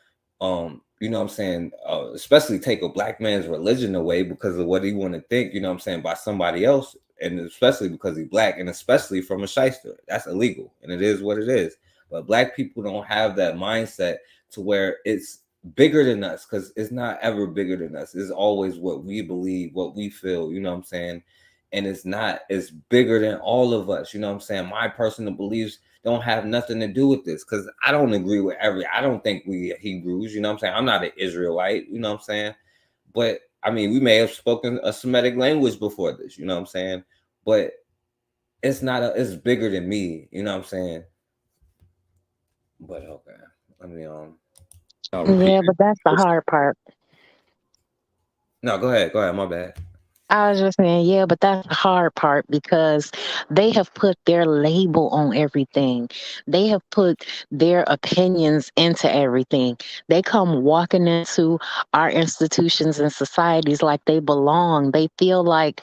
[SPEAKER 4] you know what I'm saying, especially take a Black man's religion away because of what he want to think, you know what I'm saying, by somebody else. And especially because he's Black, and especially from a shyster. That's illegal, and it is what it is. But Black people don't have that mindset to where it's bigger than us, because it's not ever bigger than us. It's always what we believe, what we feel, you know what I'm saying? And it's bigger than all of us, you know what I'm saying? My personal beliefs don't have nothing to do with this, because I don't agree with I don't think we Hebrews, you know what I'm saying? I'm not an Israelite, you know what I'm saying? But I mean, we may have spoken a Semitic language before this, you know what I'm saying? But it's it's bigger than me, you know what I'm saying? But okay, let me
[SPEAKER 5] Yeah, but that's the hard part.
[SPEAKER 4] No, go ahead, my bad.
[SPEAKER 5] I was just saying, yeah, but that's the hard part because they have put their label on everything. They have put their opinions into everything. They come walking into our institutions and societies like they belong. They feel like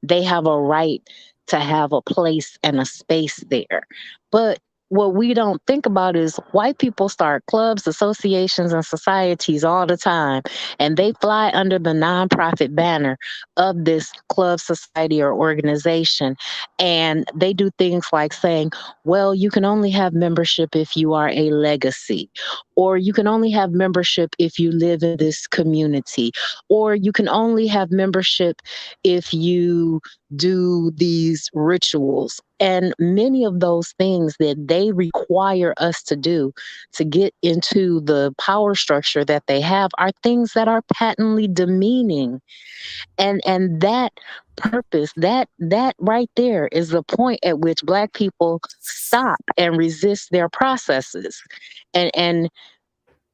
[SPEAKER 5] they have a right to have a place and a space there. But what we don't think about is white people start clubs, associations, and societies all the time, and they fly under the nonprofit banner of this club, society, or organization. And they do things like saying, well, you can only have membership if you are a legacy, or you can only have membership if you live in this community, or you can only have membership if you do these rituals. And many of those things that they require us to do to get into the power structure that they have are things that are patently demeaning. And that purpose, that right there is the point at which Black people stop and resist their processes. And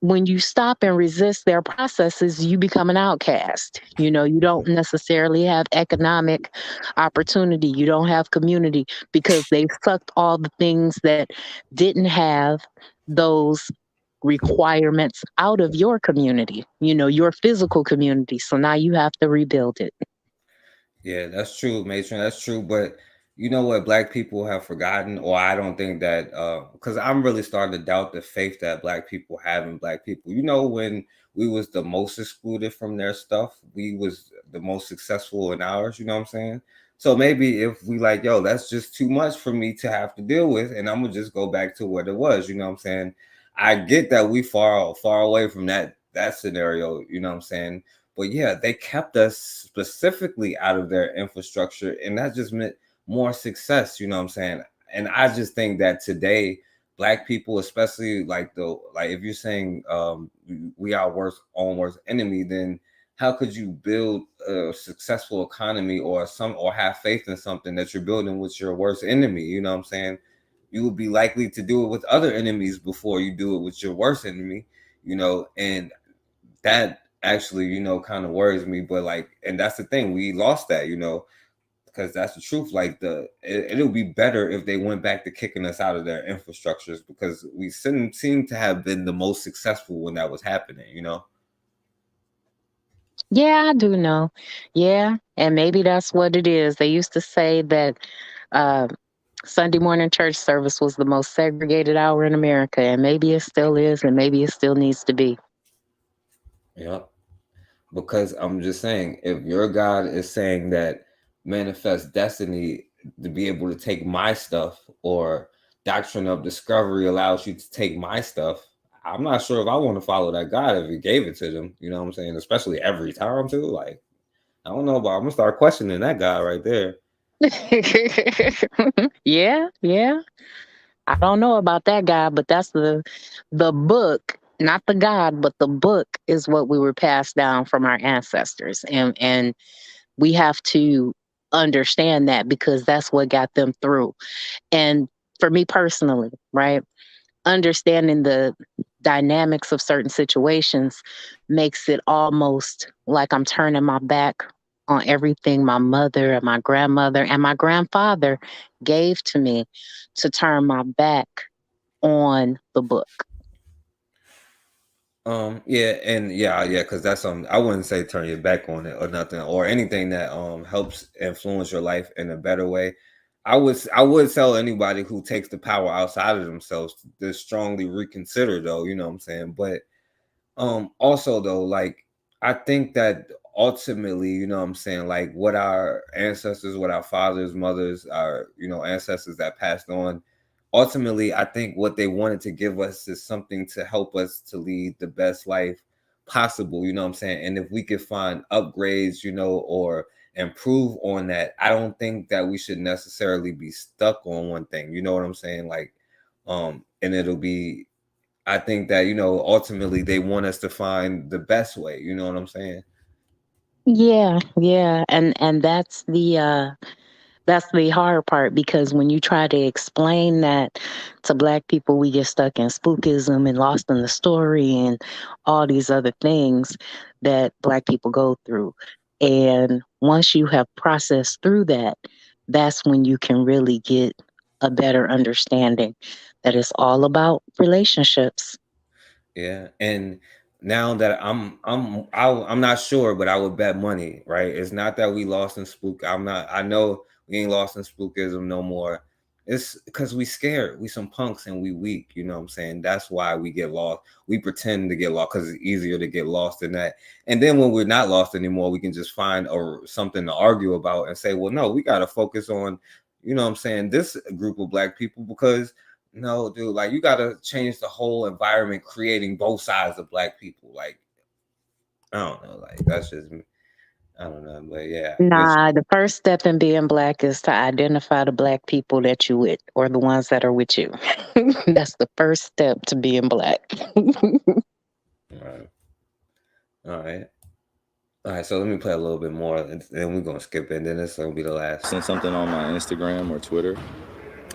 [SPEAKER 5] when you stop and resist their processes, you become an outcast. You know, you don't necessarily have economic opportunity. You don't have community because they've sucked all the things that didn't have those requirements out of your community, you know, your physical community. So now you have to rebuild it.
[SPEAKER 4] Yeah, that's true, Matron. That's true. But you know what Black people have forgotten, or I don't think that, because I'm really starting to doubt the faith that Black people have in Black people. You know, when we was the most excluded from their stuff, we was the most successful in ours, you know what I'm saying? So maybe if we like, yo, that's just too much for me to have to deal with, and I'm gonna just go back to what it was, you know what I'm saying? I get that we far away from that scenario, you know what I'm saying? But yeah, they kept us specifically out of their infrastructure, and that just meant more success, you know what I'm saying? And I just think that today, Black people, especially like if you're saying we are worst enemy, then how could you build a successful economy or have faith in something that you're building with your worst enemy? You know what I'm saying? You would be likely to do it with other enemies before you do it with your worst enemy, you know, and that actually, you know, kind of worries me. But like, and that's the thing, we lost that, you know, because that's the truth. Like it would be better if they went back to kicking us out of their infrastructures, because we seem to have been the most successful when that was happening, you know?
[SPEAKER 5] Yeah, I do know. Yeah. And maybe that's what it is. They used to say that Sunday morning church service was the most segregated hour in America. And maybe it still is, and maybe it still needs to be.
[SPEAKER 4] Yeah. Because I'm just saying, if your God is saying that manifest destiny to be able to take my stuff, or doctrine of discovery allows you to take my stuff, I'm not sure if I want to follow that God if he gave it to them, you know what I'm saying? Especially every time too. Like, I don't know, but I'm gonna start questioning that God right there.
[SPEAKER 5] Yeah. I don't know about that guy, but that's the book, not the God, but the book is what we were passed down from our ancestors. And we have to understand that, because that's what got them through. And for me personally, right, understanding the dynamics of certain situations makes it almost like I'm turning my back on everything my mother and my grandmother and my grandfather gave to me, to turn my back on the book.
[SPEAKER 4] Because that's I wouldn't say turn your back on it or nothing, or anything that helps influence your life in a better way. I would tell anybody who takes the power outside of themselves to strongly reconsider, though, you know what I'm saying? But also though, like, I think that ultimately, you know what I'm saying, like what our ancestors, what our fathers, mothers, our, you know, ancestors that passed on, ultimately, I think what they wanted to give us is something to help us to lead the best life possible, you know what I'm saying? And if we could find upgrades, you know, or improve on that, I don't think that we should necessarily be stuck on one thing, you know what I'm saying? Like, and it'll be, I think that, you know, ultimately they want us to find the best way, you know what I'm saying?
[SPEAKER 5] Yeah. And that's the hard part, because when you try to explain that to Black people, we get stuck in spookism and lost in the story and all these other things that Black people go through. And once you have processed through that, that's when you can really get a better understanding that it's all about relationships.
[SPEAKER 4] Yeah, and now that I'm not sure, but I would bet money, right? It's not that we lost in spook. I know we ain't lost in spookism no more. It's because we scared. We some punks and we weak. You know what I'm saying? That's why we get lost. We pretend to get lost because it's easier to get lost than that. And then when we're not lost anymore, we can just find something to argue about and say, well, no, we got to focus on, you know what I'm saying, this group of Black people, because no, dude, like you got to change the whole environment, creating both sides of Black people. Like, I don't know, like that's just me. I don't know, but yeah.
[SPEAKER 5] Nah, the first step in being Black is to identify the Black people that you with, or the ones that are with you. That's the first step to being Black.
[SPEAKER 4] All right. So let me play a little bit more, and then we're gonna skip it, and then this will be the last.
[SPEAKER 2] Sent something on my Instagram or Twitter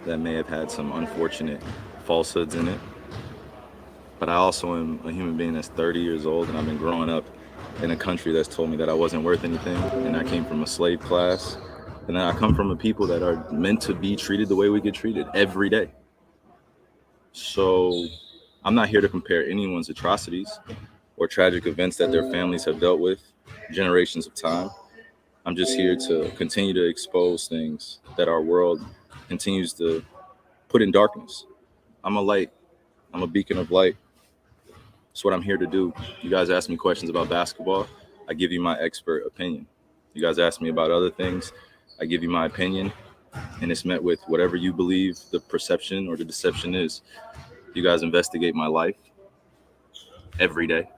[SPEAKER 2] that may have had some unfortunate falsehoods in it. But I also am a human being that's 30 years old, and I've been growing up in a country that's told me that I wasn't worth anything, and I came from a slave class, and then I come from a people that are meant to be treated the way we get treated every day. So I'm not here to compare anyone's atrocities or tragic events that their families have dealt with generations of time. I'm just here to continue to expose things that our world continues to put in darkness. I'm a light. I'm a beacon of light. That's what I'm here to do. You guys ask me questions about basketball, I give you my expert opinion. You guys ask me about other things, I give you my opinion, and it's met with whatever you believe the perception or the deception is. You guys investigate my life every day.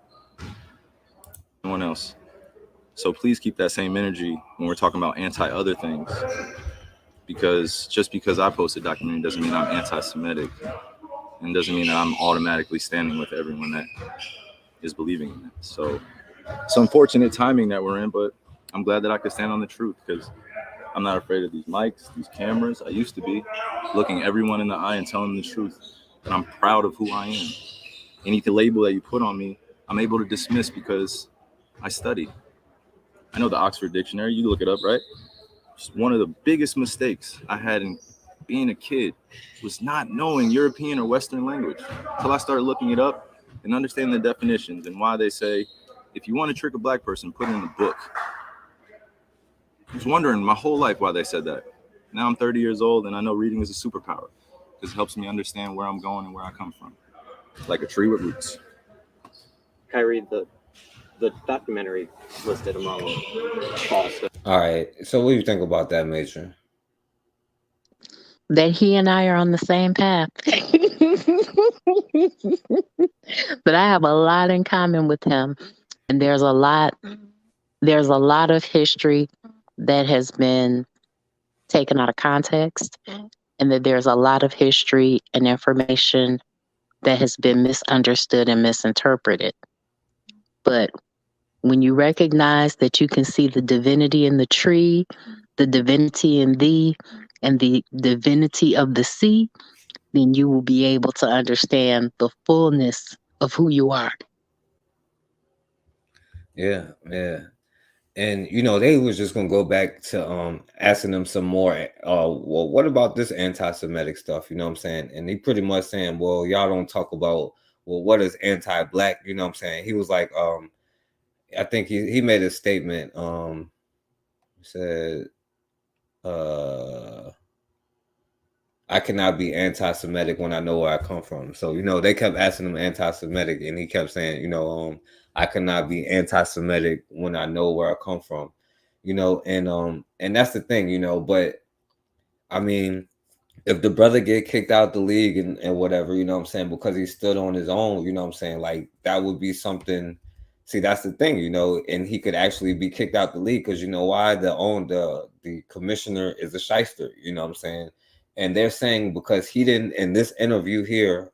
[SPEAKER 2] No one else. So please keep that same energy when we're talking about anti-other things, because just because I post a documentary doesn't mean I'm anti-Semitic. And doesn't mean that I'm automatically standing with everyone that is believing in it. So it's unfortunate timing that we're in, but I'm glad that I can stand on the truth, because I'm not afraid of these mics, these cameras. I used to be looking everyone in the eye and telling them the truth. And I'm proud of who I am. Any label that you put on me, I'm able to dismiss because I studied. I know the Oxford Dictionary, you look it up, right? It's one of the biggest mistakes I had in being a kid was not knowing European or Western language until I started looking it up and understanding the definitions and why they say, if you want to trick a Black person, put it in a book. I was wondering my whole life why they said that. Now I'm 30 years old and I know reading is a superpower because it helps me understand where I'm going and where I come from. Like a tree with roots.
[SPEAKER 7] Kyrie, the documentary listed among falsehoods.
[SPEAKER 4] All right. So what do you think about that, Major?
[SPEAKER 5] That he and I are on the same path. That I have a lot in common with him. And there's a lot of history that has been taken out of context, and that there's a lot of history and information that has been misunderstood and misinterpreted. But when you recognize that you can see the divinity in the tree, the divinity in thee, and the divinity of the sea, then you will be able to understand the fullness of who you are.
[SPEAKER 4] Yeah. And you know, they was just gonna go back to asking them some more. Well, what about this anti-Semitic stuff? You know what I'm saying? And he pretty much saying, well, y'all don't talk about, well, what is anti-Black? You know what I'm saying? He was like, I think he made a statement. He said, I cannot be anti-Semitic when I know where I come from. So, you know, they kept asking him anti-Semitic, and he kept saying, you know, I cannot be anti-Semitic when I know where I come from, you know, and that's the thing, you know. But I mean, if the brother get kicked out the league and whatever, you know what I'm saying, because he stood on his own, you know what I'm saying, like that would be something. See, that's the thing, you know, and he could actually be kicked out the league because you know why? The commissioner is a shyster, you know what I'm saying? And they're saying because he didn't, in this interview here,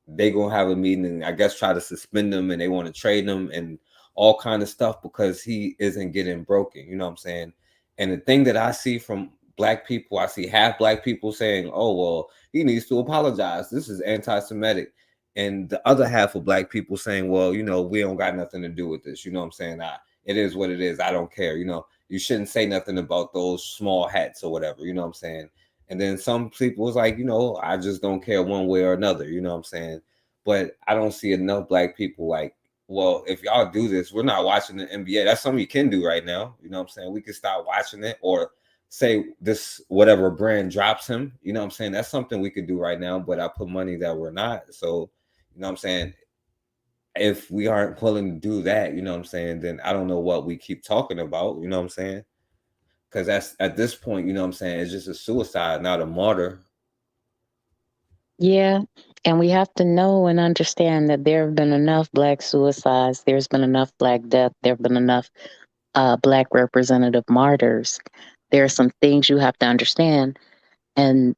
[SPEAKER 4] they gonna have a meeting and I guess try to suspend him and they want to trade him and all kind of stuff because he isn't getting broken, you know what I'm saying? And the thing that I see from Black people, I see half Black people saying, oh, well, he needs to apologize. This is anti-Semitic. And the other half of Black people saying, well, you know, we don't got nothing to do with this. You know what I'm saying? It is what it is. I don't care. You know, you shouldn't say nothing about those small hats or whatever. You know what I'm saying? And then some people was like, you know, I just don't care one way or another. You know what I'm saying? But I don't see enough Black people like, well, if y'all do this, we're not watching the NBA. That's something you can do right now. You know what I'm saying? We can start watching it or say this whatever brand drops him, you know what I'm saying? That's something we could do right now, but I put money that we're not. So, you know what I'm saying? If we aren't willing to do that, you know what I'm saying, then I don't know what we keep talking about, you know what I'm saying? Because that's at this point, you know what I'm saying, it's just a suicide, not a martyr.
[SPEAKER 5] Yeah. And we have to know and understand that there have been enough Black suicides. There's been enough Black death. There have been enough Black representative martyrs. There are some things you have to understand. And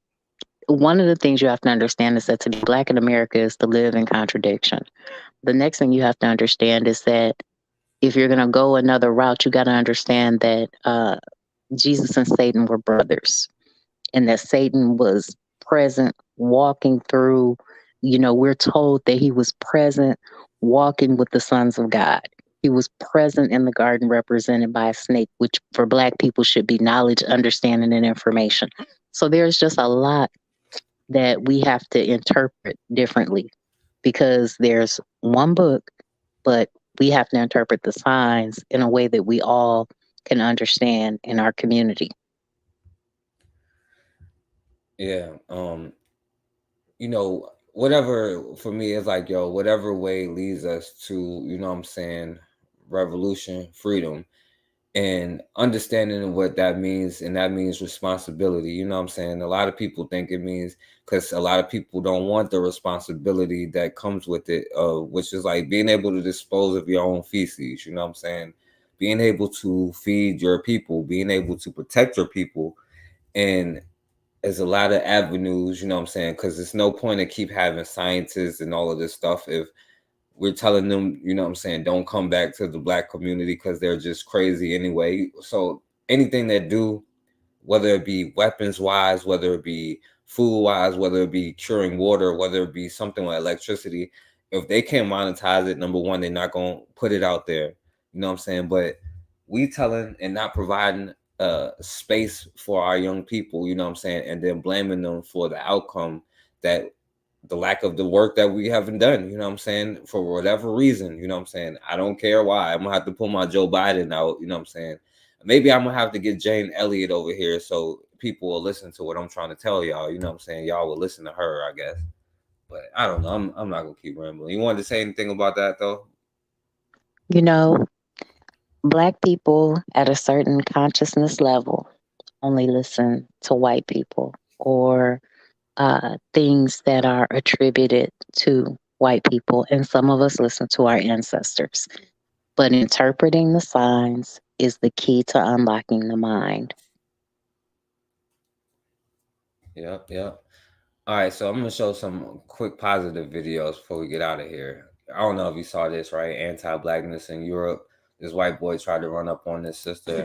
[SPEAKER 5] one of the things you have to understand is that to be Black in America is to live in contradiction. The next thing you have to understand is that if you're going to go another route, you got to understand that Jesus and Satan were brothers, and that Satan was present, walking through, we're told that he was present, walking with the sons of God. He was present in the garden represented by a snake, which for Black people should be knowledge, understanding, and information. So there's just a lot that we have to interpret differently because there's one book, but we have to interpret the signs in a way that we all can understand in our community.
[SPEAKER 4] Yeah. Whatever for me is like, whatever way leads us to, you know what I'm saying, revolution, freedom, and understanding what that means. And that means responsibility. You know what I'm saying? A lot of people think it means, because a lot of people don't want the responsibility that comes with it, which is like being able to dispose of your own feces. You know what I'm saying? Being able to feed your people, being able to protect your people. And there's a lot of avenues, you know what I'm saying? Because there's no point in keep having scientists and all of this stuff if we're telling them, you know what I'm saying, don't come back to the Black community because they're just crazy anyway. So anything they do, whether it be weapons wise, whether it be food wise, whether it be curing water, whether it be something like electricity, if they can't monetize it, number one, they're not going to put it out there. You know what I'm saying? But we telling and not providing space for our young people, you know what I'm saying, and then blaming them for the outcome, that the lack of the work that we haven't done, you know what I'm saying, for whatever reason, you know what I'm saying. I don't care why. I'm gonna have to pull my Joe Biden out, you know what I'm saying. Maybe I'm gonna have to get Jane Elliott over here so people will listen to what I'm trying to tell y'all, you know what I'm saying. Y'all will listen to her, I guess. But I don't know. I'm not gonna keep rambling. You wanted to say anything about that though?
[SPEAKER 5] Black people at a certain consciousness level only listen to white people or things that are attributed to white people. And some of us listen to our ancestors. But interpreting the signs is the key to unlocking the mind.
[SPEAKER 4] Yep. All right, so I'm gonna show some quick positive videos before we get out of here. I don't know if you saw this, right? Anti-Blackness in Europe. This white boy tried to run up on this sister.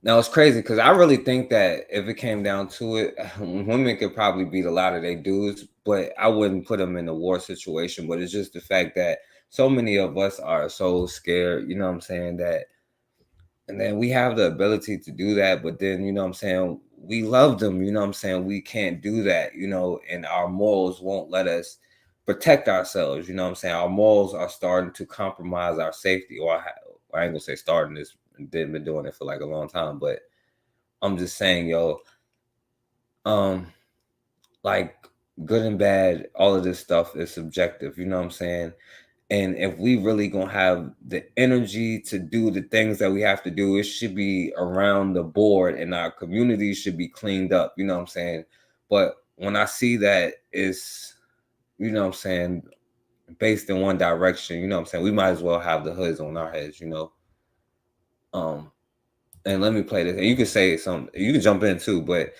[SPEAKER 4] Now it's crazy because I really think that if it came down to it, women could probably beat a lot of their dudes, but I wouldn't put them in a war situation. But it's just the fact that so many of us are so scared, you know what I'm saying, that, and then we have the ability to do that, but then, you know what I'm saying, we love them, you know what I'm saying, we can't do that, you know, and our morals won't let us protect ourselves, you know what I'm saying. Our morals are starting to compromise our safety, or I ain't gonna say starting this, didn't been doing it for like a long time, but I'm just saying, like good and bad, all of this stuff is subjective, you know what I'm saying. And if we really gonna have the energy to do the things that we have to do, it should be around the board, and our community should be cleaned up, you know what I'm saying. But when I see that it's, you know what I'm saying, based in one direction, you know what I'm saying, we might as well have the hoods on our heads, you know. And let me play this, and you can say something, you can jump in too, but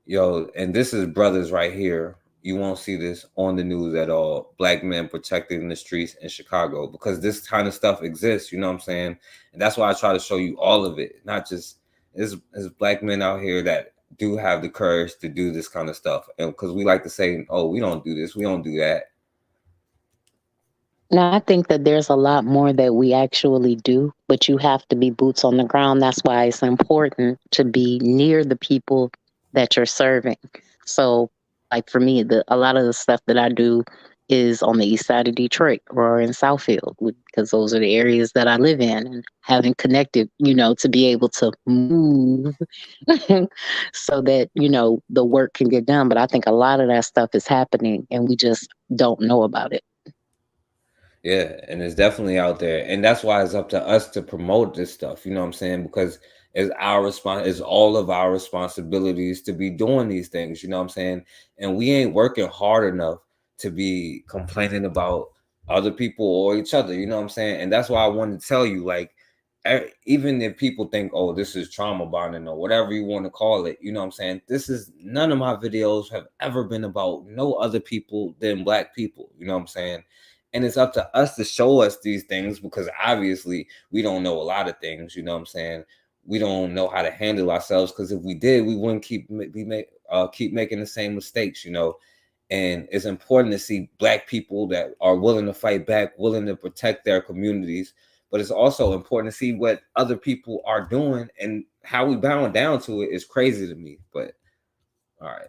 [SPEAKER 4] and this is brothers right here. You won't see this on the news at all. Black men protected in the streets in Chicago, because this kind of stuff exists, you know what I'm saying? And that's why I try to show you all of it, not just there's black men out here that do have the courage to do this kind of stuff. And because we like to say, oh, we don't do this, we don't do that.
[SPEAKER 5] Now, I think that there's a lot more that we actually do, but you have to be boots on the ground. That's why it's important to be near the people that you're serving. So, like for me, a lot of the stuff that I do is on the east side of Detroit or in Southfield, because those are the areas that I live in, and having connected, to be able to move so that, the work can get done. But I think a lot of that stuff is happening and we just don't know about it.
[SPEAKER 4] Yeah, and it's definitely out there. And that's why it's up to us to promote this stuff, you know what I'm saying? Because it's all of our responsibilities to be doing these things, you know what I'm saying? And we ain't working hard enough to be complaining about other people or each other, you know what I'm saying? And that's why I wanted to tell you, like, even if people think, oh, this is trauma bonding or whatever you want to call it, you know what I'm saying? None of my videos have ever been about no other people than Black people, you know what I'm saying? And it's up to us to show us these things, because obviously we don't know a lot of things, you know what I'm saying? We don't know how to handle ourselves, because if we did, we wouldn't keep making the same mistakes, you know? And it's important to see Black people that are willing to fight back, willing to protect their communities. But it's also important to see what other people are doing, and how we bound down to it is crazy to me. But all right.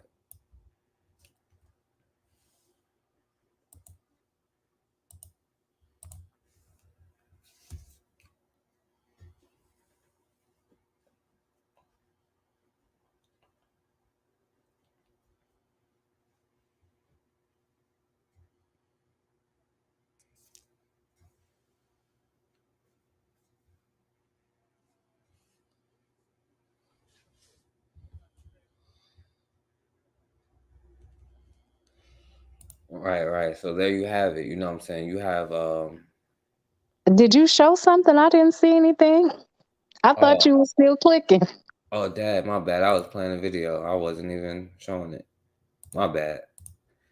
[SPEAKER 4] Right. So there you have it. You know what I'm saying? You have
[SPEAKER 5] Did you show something? I didn't see anything. I thought you were still clicking.
[SPEAKER 4] oh, Dad, my bad. I was playing a video. I wasn't even showing it. My bad.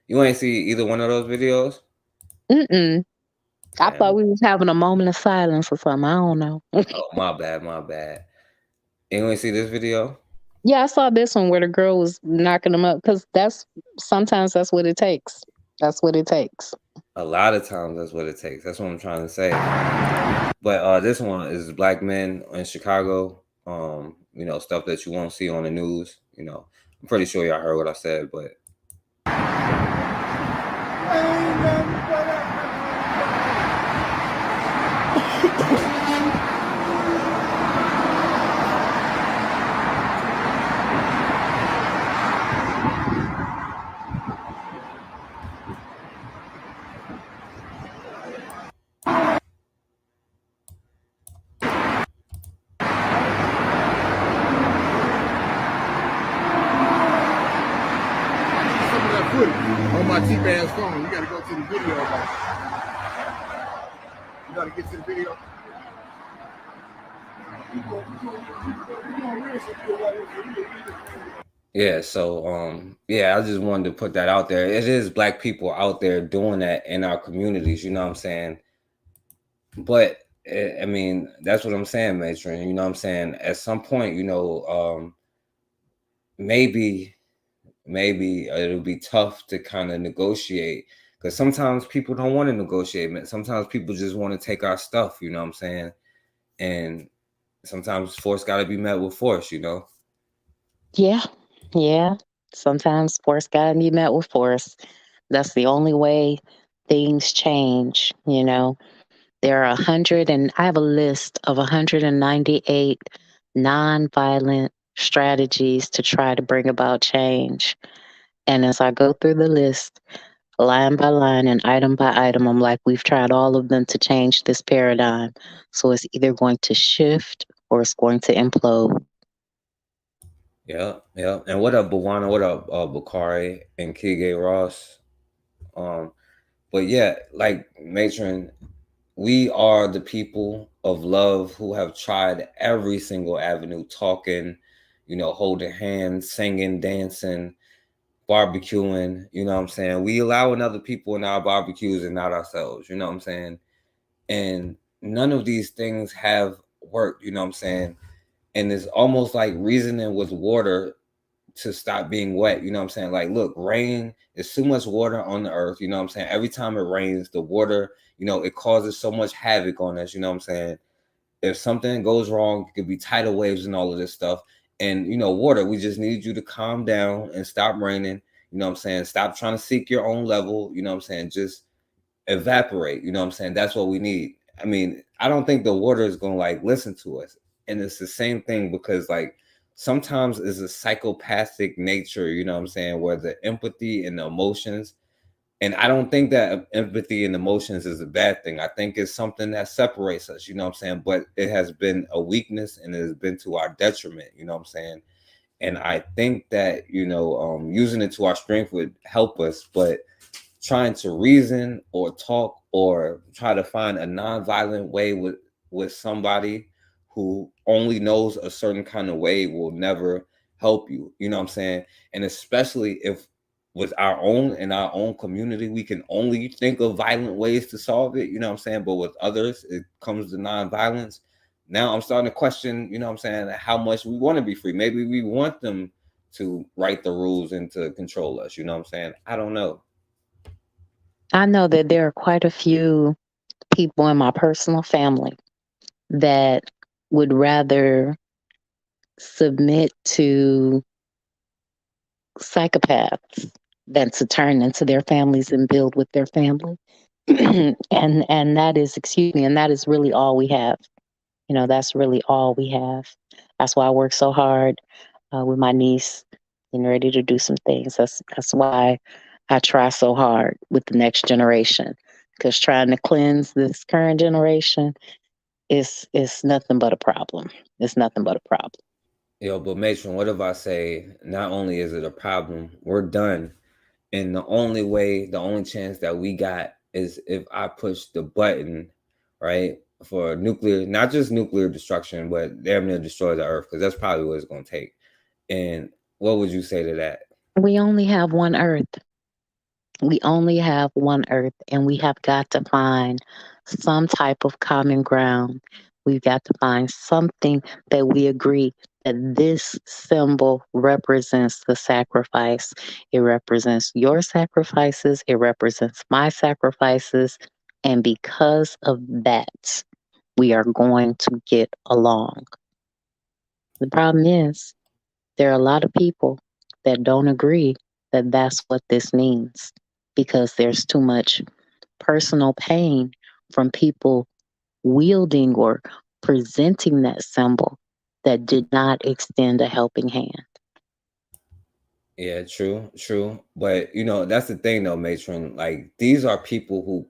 [SPEAKER 4] You ain't see either one of those videos?
[SPEAKER 5] Mm-mm. I
[SPEAKER 4] Damn.
[SPEAKER 5] thought we was having a moment of silence or something. I don't know.
[SPEAKER 4] Oh, my bad. You ain't see this video?
[SPEAKER 5] Yeah, I saw this one where the girl was knocking them up, because sometimes that's what it takes. That's what it takes.
[SPEAKER 4] A lot of times that's what it takes. That's what I'm trying to say. But this one is Black men in Chicago. Stuff that you won't see on the news. I'm pretty sure y'all heard what I said, but
[SPEAKER 8] on my T-Man's phone. We got to go to the video. You got to get to the video.
[SPEAKER 4] yeah. So I just wanted to put that out there. It is Black people out there doing that in our communities. You know what I'm saying? But I mean, that's what I'm saying, Matron. You know what I'm saying? At some point, maybe it'll be tough to kind of negotiate, because sometimes people don't want to negotiate. Sometimes people just want to take our stuff, you know what I'm saying? And sometimes force got to be met with force,
[SPEAKER 5] Yeah. Sometimes force got to be met with force. That's the only way things change. There are I have a list of 198 nonviolent strategies to try to bring about change. And as I go through the list, line by line and item by item, I'm like, we've tried all of them to change this paradigm. So it's either going to shift or it's going to implode.
[SPEAKER 4] Yeah. And what up, Bawana? What up, Bakari and Kige Ross? But yeah, like Matron, we are the people of love who have tried every single avenue, talking, holding hands, singing, dancing, barbecuing, you know what I'm saying? We allowing other people in our barbecues and not ourselves, you know what I'm saying? And none of these things have worked, you know what I'm saying? And it's almost like reasoning with water to stop being wet. You know what I'm saying? Like, look, rain is too much water on the earth. You know what I'm saying? Every time it rains, the water, you know, it causes so much havoc on us. You know what I'm saying? If something goes wrong, it could be tidal waves and all of this stuff. And, you know, water, we just need you to calm down and stop raining. You know what I'm saying? Stop trying to seek your own level. You know what I'm saying? Just evaporate. You know what I'm saying? That's what we need. I mean, I don't think the water is going to like listen to us. And it's the same thing because like sometimes it's a psychopathic nature, you know what I'm saying, where the empathy and the emotions. And I don't think that empathy and emotions is a bad thing. I think it's something that separates us, you know what I'm saying? But it has been a weakness and it has been to our detriment, you know what I'm saying? And I think that, you know, using it to our strength would help us, but trying to reason or talk or try to find a nonviolent way with somebody who only knows a certain kind of way will never help you, you know what I'm saying? And especially if with our own community, we can only think of violent ways to solve it, you know what I'm saying? But with others, it comes to nonviolence. Now I'm starting to question, you know what I'm saying, how much we want to be free. Maybe we want them to write the rules and to control us, you know what I'm saying? I don't know.
[SPEAKER 5] I know that there are quite a few people in my personal family that would rather submit to psychopaths than to turn into their families and build with their family. and that is, excuse me, and that is really all we have. You know, that's really all we have. That's why I work so hard with my niece and ready to do some things. That's why I try so hard with the next generation, because trying to cleanse this current generation is nothing but a problem. It's nothing but a problem.
[SPEAKER 4] Yo, but Matron, what if I say not only is it a problem, we're done. And the only chance that we got is if I push the button, right, for nuclear, not just nuclear destruction, but damn near destroy the earth, because that's probably what it's going to take. And what would you say to that?
[SPEAKER 5] We only have one earth. We only have one earth, and we have got to find some type of common ground. We've got to find something that we agree that this symbol represents the sacrifice. It represents your sacrifices. It represents my sacrifices. And because of that, we are going to get along. The problem is there are a lot of people that don't agree that that's what this means, because there's too much personal pain from people wielding or presenting that symbol that did not extend a helping hand.
[SPEAKER 4] Yeah, true. But, you know, that's the thing, though, Matron. Like, these are people who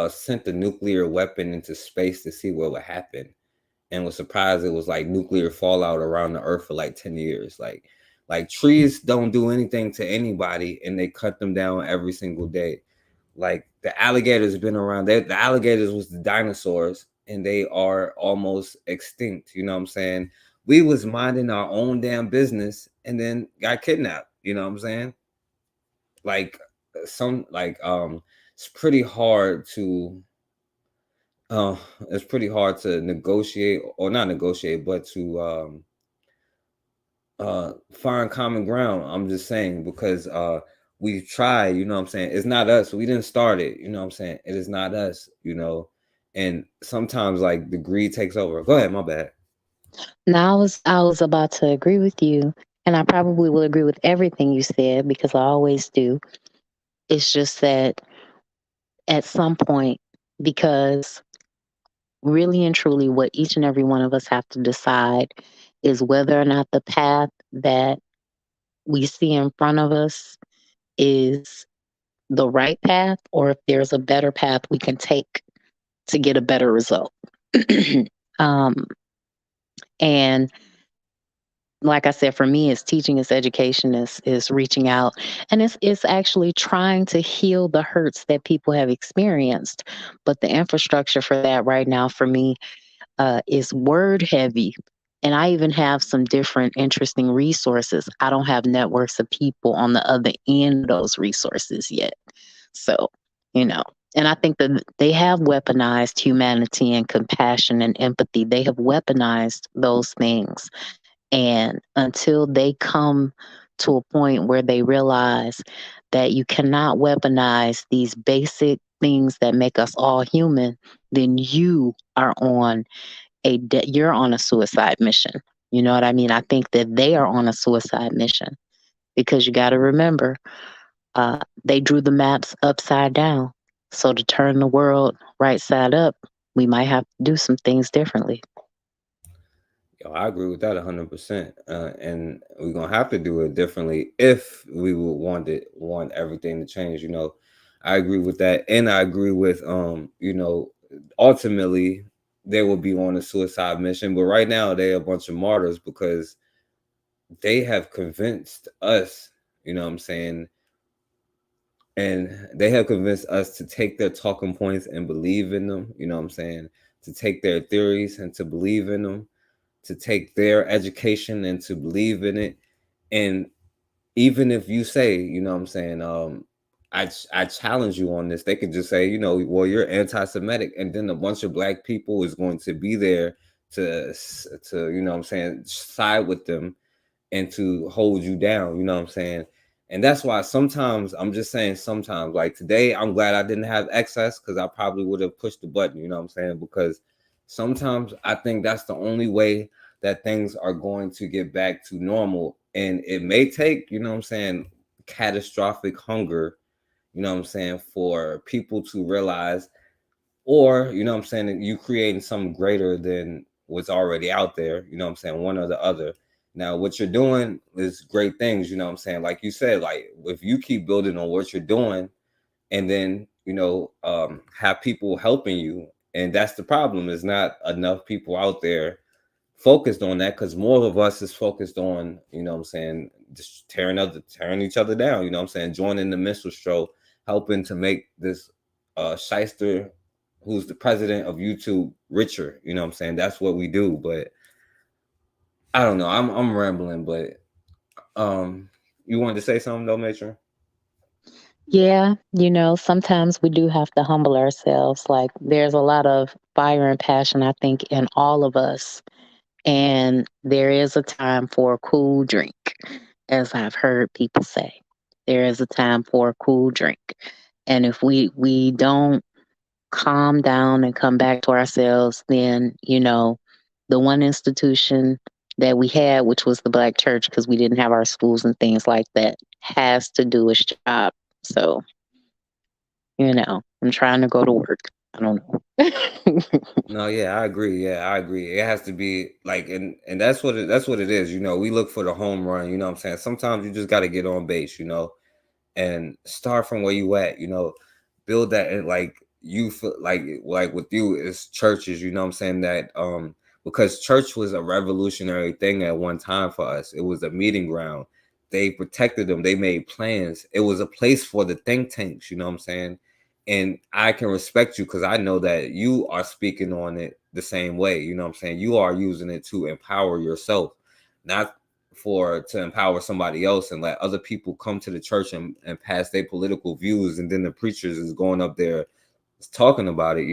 [SPEAKER 4] sent the nuclear weapon into space to see what would happen and was surprised it was like nuclear fallout around the earth for like 10 years. Like trees don't do anything to anybody and they cut them down every single day. Like the alligators have been around. The alligators was the dinosaurs and they are almost extinct. You know what I'm saying? We was minding our own damn business and then got kidnapped. You know what I'm saying? Like it's pretty hard to negotiate, or not negotiate, but to find common ground. I'm just saying, because we try, you know what I'm saying? It's not us. We didn't start it, you know what I'm saying? It is not us, you know. And sometimes like the greed takes over. Go ahead, my bad.
[SPEAKER 5] Now I was about to agree with you, and I probably will agree with everything you said because I always do. It's just that at some point, because really and truly what each and every one of us have to decide is whether or not the path that we see in front of us is the right path, or if there's a better path we can take to get a better result. And like I said, for me, it's teaching, it's education, is reaching out, and it's actually trying to heal the hurts that people have experienced. But the infrastructure for that right now for me is word heavy. And I even have some different interesting resources. I don't have networks of people on the other end of those resources yet. So, you know, and I think that they have weaponized humanity and compassion and empathy. They have weaponized those things. And until they come to a point where they realize that you cannot weaponize these basic things that make us all human, then you are on you're on a suicide mission. You know what I mean? I think that they are on a suicide mission because you got to remember, they drew the maps upside down. So to turn the world right side up, we might have to do some things differently.
[SPEAKER 4] Yo, I agree with that 100%. And we're gonna have to do it differently if we would want everything to change. I agree with that, and I agree with ultimately they will be on a suicide mission. But right now they're a bunch of martyrs because they have convinced us. You know what I'm saying? And they have convinced us to take their talking points and believe in them. You know what I'm saying? To take their theories and to believe in them. To take their education and to believe in it. And even if you say, you know what I'm saying, I challenge you on this, they could just say, well, you're anti-Semitic, and then a bunch of black people is going to be there to you know what I'm saying, side with them and to hold you down, you know what I'm saying? And that's why sometimes, I'm just saying sometimes, like today, I'm glad I didn't have excess because I probably would have pushed the button, you know what I'm saying? Because sometimes I think that's the only way that things are going to get back to normal. And it may take, you know what I'm saying, catastrophic hunger, you know what I'm saying, for people to realize, or, you know what I'm saying, that you creating something greater than what's already out there, you know what I'm saying, one or the other. Now, what you're doing is great things, you know what I'm saying? Like you said, like if you keep building on what you're doing and then, have people helping you. And that's the problem, is not enough people out there focused on that, because more of us is focused on, you know what I'm saying, just tearing each other down, you know what I'm saying, joining the minstrel, helping to make this shyster who's the president of YouTube richer, you know what I'm saying? That's what we do. But I don't know, I'm rambling, but you wanted to say something though, Matron?
[SPEAKER 5] Yeah, sometimes we do have to humble ourselves. Like there's a lot of fire and passion, I think, in all of us. And there is a time for a cool drink, as I've heard people say. There is a time for a cool drink. And if we don't calm down and come back to ourselves, then, the one institution that we had, which was the Black church, because we didn't have our schools and things like that, has to do its job. So, I'm trying to go to work. I don't know.
[SPEAKER 4] No, yeah, I agree. Yeah, I agree. It has to be like, and that's what it is. We look for the home run. You know what I'm saying? Sometimes you just got to get on base. And start from where you at. Build that, and like you feel like with you is churches. You know what I'm saying? That because church was a revolutionary thing at one time for us. It was a meeting ground. They protected them. They made plans. It was a place for the think tanks. You know what I'm saying? And I can respect you because I know that you are speaking on it the same way. You know what I'm saying? You are using it to empower yourself, not to empower somebody else and let other people come to the church and pass their political views. And then the preachers is going up there talking about it,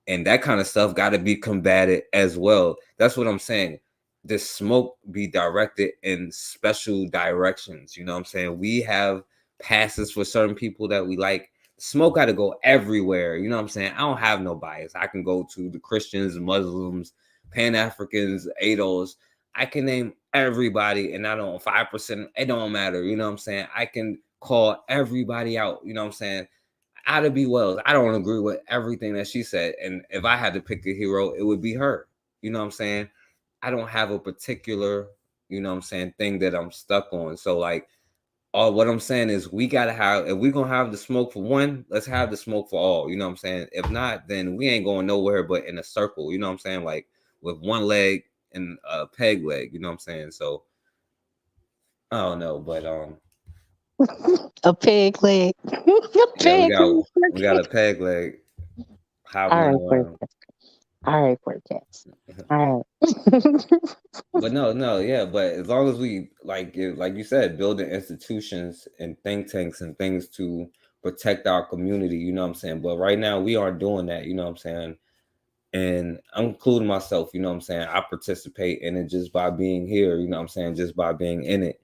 [SPEAKER 4] and that kind of stuff got to be combated as well. That's what I'm saying. The smoke be directed in special directions. You know what I'm saying? We have passes for certain people that we like. Smoke got to go everywhere. You know what I'm saying? I don't have no bias. I can go to the Christians, Muslims, Pan-Africans, ADOS. I can name everybody, and I don't 5%. It don't matter. You know what I'm saying? I can call everybody out. You know what I'm saying? Ida B. Wells. I don't agree with everything that she said. And if I had to pick a hero, it would be her. You know what I'm saying? I don't have a particular, you know what I'm saying, thing that I'm stuck on. So like, what I'm saying is we got to have, if we're going to have the smoke for one, let's have the smoke for all. You know what I'm saying? If not, then we ain't going nowhere but in a circle. You know what I'm saying? Like with one leg and a peg leg. You know what I'm saying? So I don't know, but
[SPEAKER 5] a peg leg.
[SPEAKER 4] We got a peg leg.
[SPEAKER 5] All right, poor cats. All right.
[SPEAKER 4] But no, yeah. But as long as we like you said, building institutions and think tanks and things to protect our community, you know what I'm saying? But right now we aren't doing that, you know what I'm saying? And I'm including myself, you know what I'm saying? I participate in it just by being here, you know what I'm saying? Just by being in it.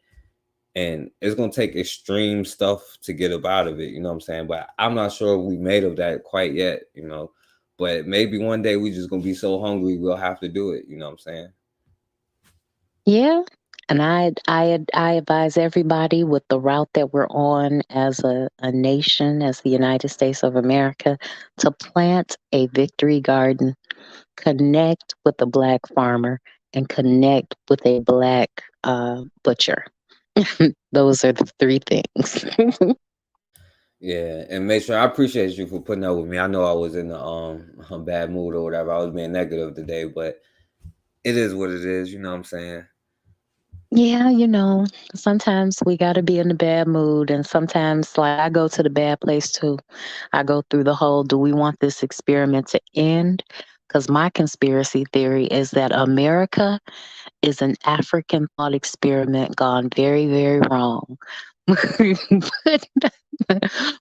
[SPEAKER 4] And it's going to take extreme stuff to get up out of it, you know what I'm saying? But I'm not sure we made of that quite yet, you know? But maybe one day we just going to be so hungry we'll have to do it, you know what I'm saying?
[SPEAKER 5] Yeah. And I advise everybody with the route that we're on as a nation, as the United States of America, to plant a victory garden, connect with a Black farmer, and connect with a Black butcher. Those are the three things.
[SPEAKER 4] Yeah, and make sure I appreciate you for putting up with me. I know I was in a bad mood or whatever. I was being negative today, but it is what it is, you know what I'm saying?
[SPEAKER 5] Yeah, sometimes we got to be in a bad mood, and sometimes, like, I go to the bad place too. I go through the whole, do we want this experiment to end? Because my conspiracy theory is that America is an African thought experiment gone very, very wrong.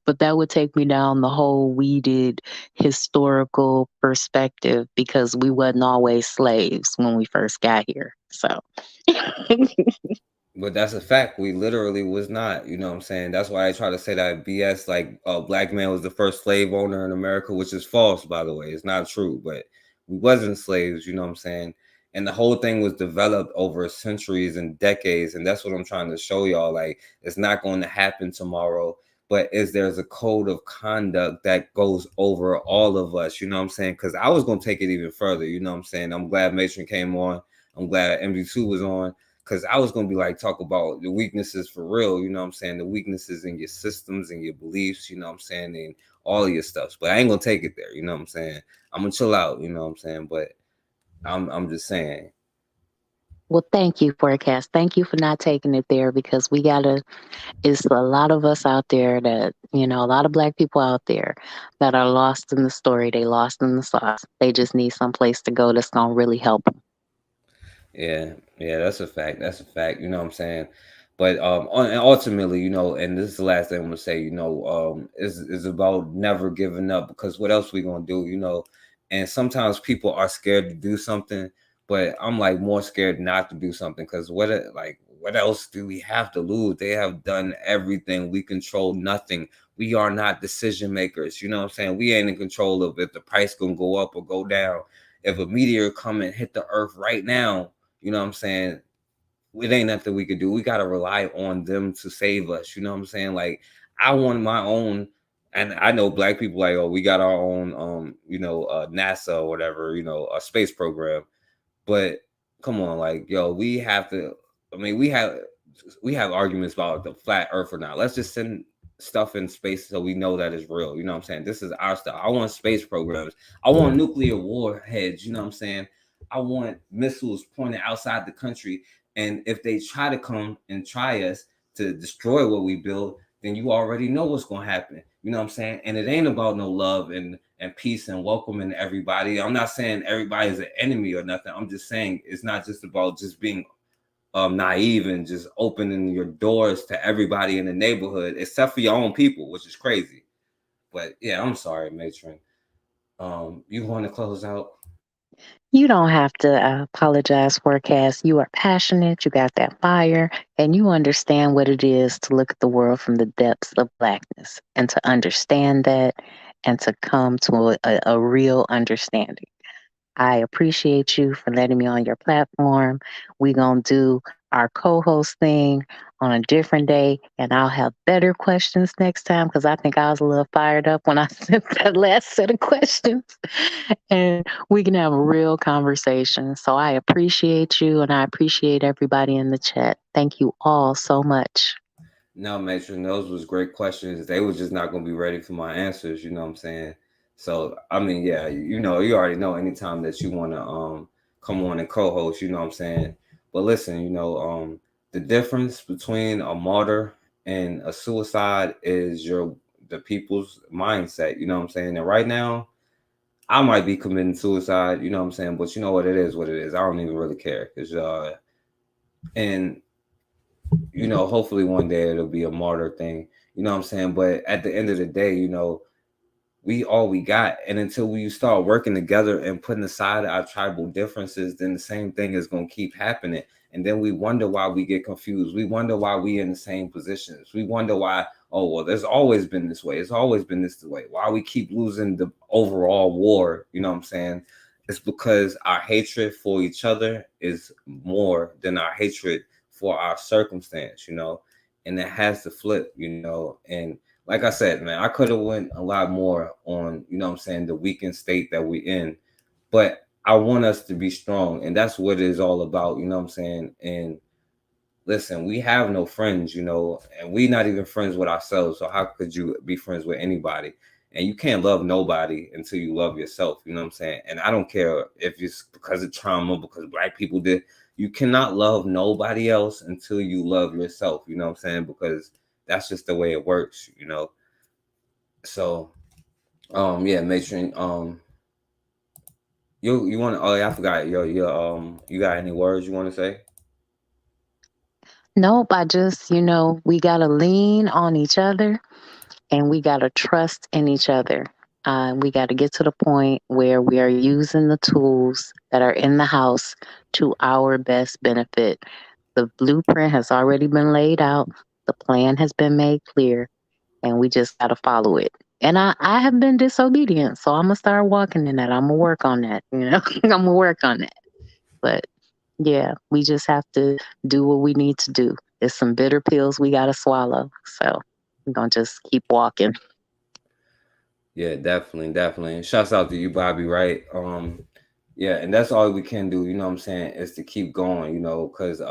[SPEAKER 5] But that would take me down the whole weeded historical perspective, because we wasn't always slaves when we first got here. So
[SPEAKER 4] But that's a fact. We literally was not, you know what I'm saying? That's why I try to say that BS, like a Black man was the first slave owner in America, which is false, by the way. It's not true, but we wasn't slaves, you know what I'm saying? And the whole thing was developed over centuries and decades. And that's what I'm trying to show y'all. Like, it's not going to happen tomorrow, but there's a code of conduct that goes over all of us, you know what I'm saying? Because I was going to take it even further, you know what I'm saying? I'm glad Matron came on. I'm glad MD2 was on. Because I was going to be like, talk about the weaknesses for real, you know what I'm saying? The weaknesses in your systems and your beliefs, you know what I'm saying? And all of your stuff. But I ain't going to take it there, you know what I'm saying? I'm going to chill out, you know what I'm saying? But I'm just saying.
[SPEAKER 5] well, thank you, Forecast. Thank you for not taking it there, because it's a lot of us out there that, a lot of Black people out there that are lost in the story. They lost in the sauce. They just need some place to go that's going to really help them.
[SPEAKER 4] Yeah, that's a fact. That's a fact. You know what I'm saying? But and ultimately, and this is the last thing I'm gonna say, is about never giving up, because what else we gonna do, And sometimes people are scared to do something, but I'm like more scared not to do something, because what else do we have to lose? They have done everything. We control nothing. We are not decision makers. You know what I'm saying? We ain't in control of if the price gonna go up or go down. If a meteor come and hit the earth right now, you know what I'm saying? It ain't nothing we could do. We got to rely on them to save us. You know what I'm saying? Like, I want my own, and I know Black people like, oh, we got our own, NASA or whatever, a space program. But come on, like, yo, we have to, we have arguments about the flat earth or not. Let's just send stuff in space so we know that it's real. You know what I'm saying? This is our stuff. I want space programs. I want nuclear warheads. You know what I'm saying? I want missiles pointed outside the country. And if they try to come and try us to destroy what we build, then you already know what's going to happen. You know what I'm saying? And it ain't about no love and peace and welcoming everybody. I'm not saying everybody is an enemy or nothing. I'm just saying it's not just about just being naive and just opening your doors to everybody in the neighborhood, except for your own people, which is crazy. But yeah, I'm sorry, Matron. You want to close out?
[SPEAKER 5] You don't have to apologize, Forecast. You are passionate, you got that fire, and you understand what it is to look at the world from the depths of Blackness, and to understand that and to come to a real understanding. I appreciate you for letting me on your platform. We're going to do our co-host thing on a different day, and I'll have better questions next time, because I think I was a little fired up when I sent that last set of questions. And we can have a real conversation. So I appreciate you, and I appreciate everybody in the chat. Thank you all so much.
[SPEAKER 4] No, Matron, those was great questions. They was just not going to be ready for my answers. You know what I'm saying? So, yeah, you already know anytime that you want to come on and co-host, you know what I'm saying? But listen, the difference between a martyr and a suicide is the people's mindset, you know what I'm saying? And right now, I might be committing suicide, you know what I'm saying? But you know what it is. I don't even really care. And hopefully one day it'll be a martyr thing, you know what I'm saying? But at the end of the day, we all we got. And until we start working together and putting aside our tribal differences, then the same thing is going to keep happening. And then we wonder why we get confused. We wonder why we in the same positions. We wonder why, oh, well, there's always been this way. It's always been this way. Why we keep losing the overall war, you know what I'm saying? It's because our hatred for each other is more than our hatred for our circumstance, you know? And it has to flip, you know? And like I said, man, I could have went a lot more on, you know what I'm saying, the weakened state that we in, but I want us to be strong. And that's what it is all about, you know what I'm saying? And listen, we have no friends, you know, and we not even friends with ourselves. So how could you be friends with anybody? And you can't love nobody until you love yourself, you know what I'm saying? And I don't care if it's because of trauma, because Black people did. You cannot love nobody else until you love yourself, you know what I'm saying? Because that's just the way it works, you know. So yeah, Matron, you want to, oh yeah, I forgot, you got any words you want to say?
[SPEAKER 5] Nope, I just, we got to lean on each other and we got to trust in each other. We got to get to the point where we are using the tools that are in the house to our best benefit. The blueprint has already been laid out. The plan has been made clear, and we just got to follow it. And I have been disobedient, so I'm going to start walking in that. I'm going to work on that, I'm going to work on that. But yeah, we just have to do what we need to do. There's some bitter pills we got to swallow. So I'm going to just keep walking.
[SPEAKER 4] Yeah, definitely. Shouts out to you, Bobby, right? Yeah, and that's all we can do, you know what I'm saying, is to keep going, you know, because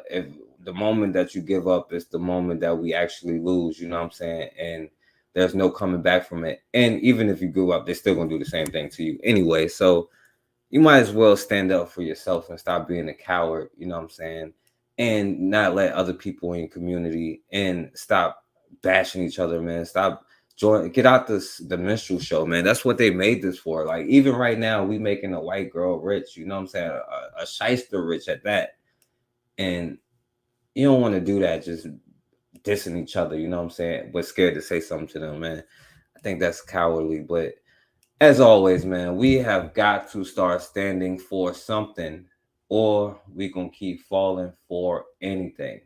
[SPEAKER 4] if the moment that you give up is the moment that we actually lose, you know what I'm saying? And there's no coming back from it. And even if you give up, they're still gonna do the same thing to you anyway. So you might as well stand up for yourself and stop being a coward, you know what I'm saying? And not let other people in your community and stop bashing each other, man. Stop get out the minstrel show, man. That's what they made this for. Like, even right now, we making a white girl rich, you know what I'm saying? A shyster rich at that. And you don't want to do that, just dissing each other, you know what I'm saying? But scared to say something to them, man. I think that's cowardly. But as always, man, we have got to start standing for something, or we gonna keep falling for anything.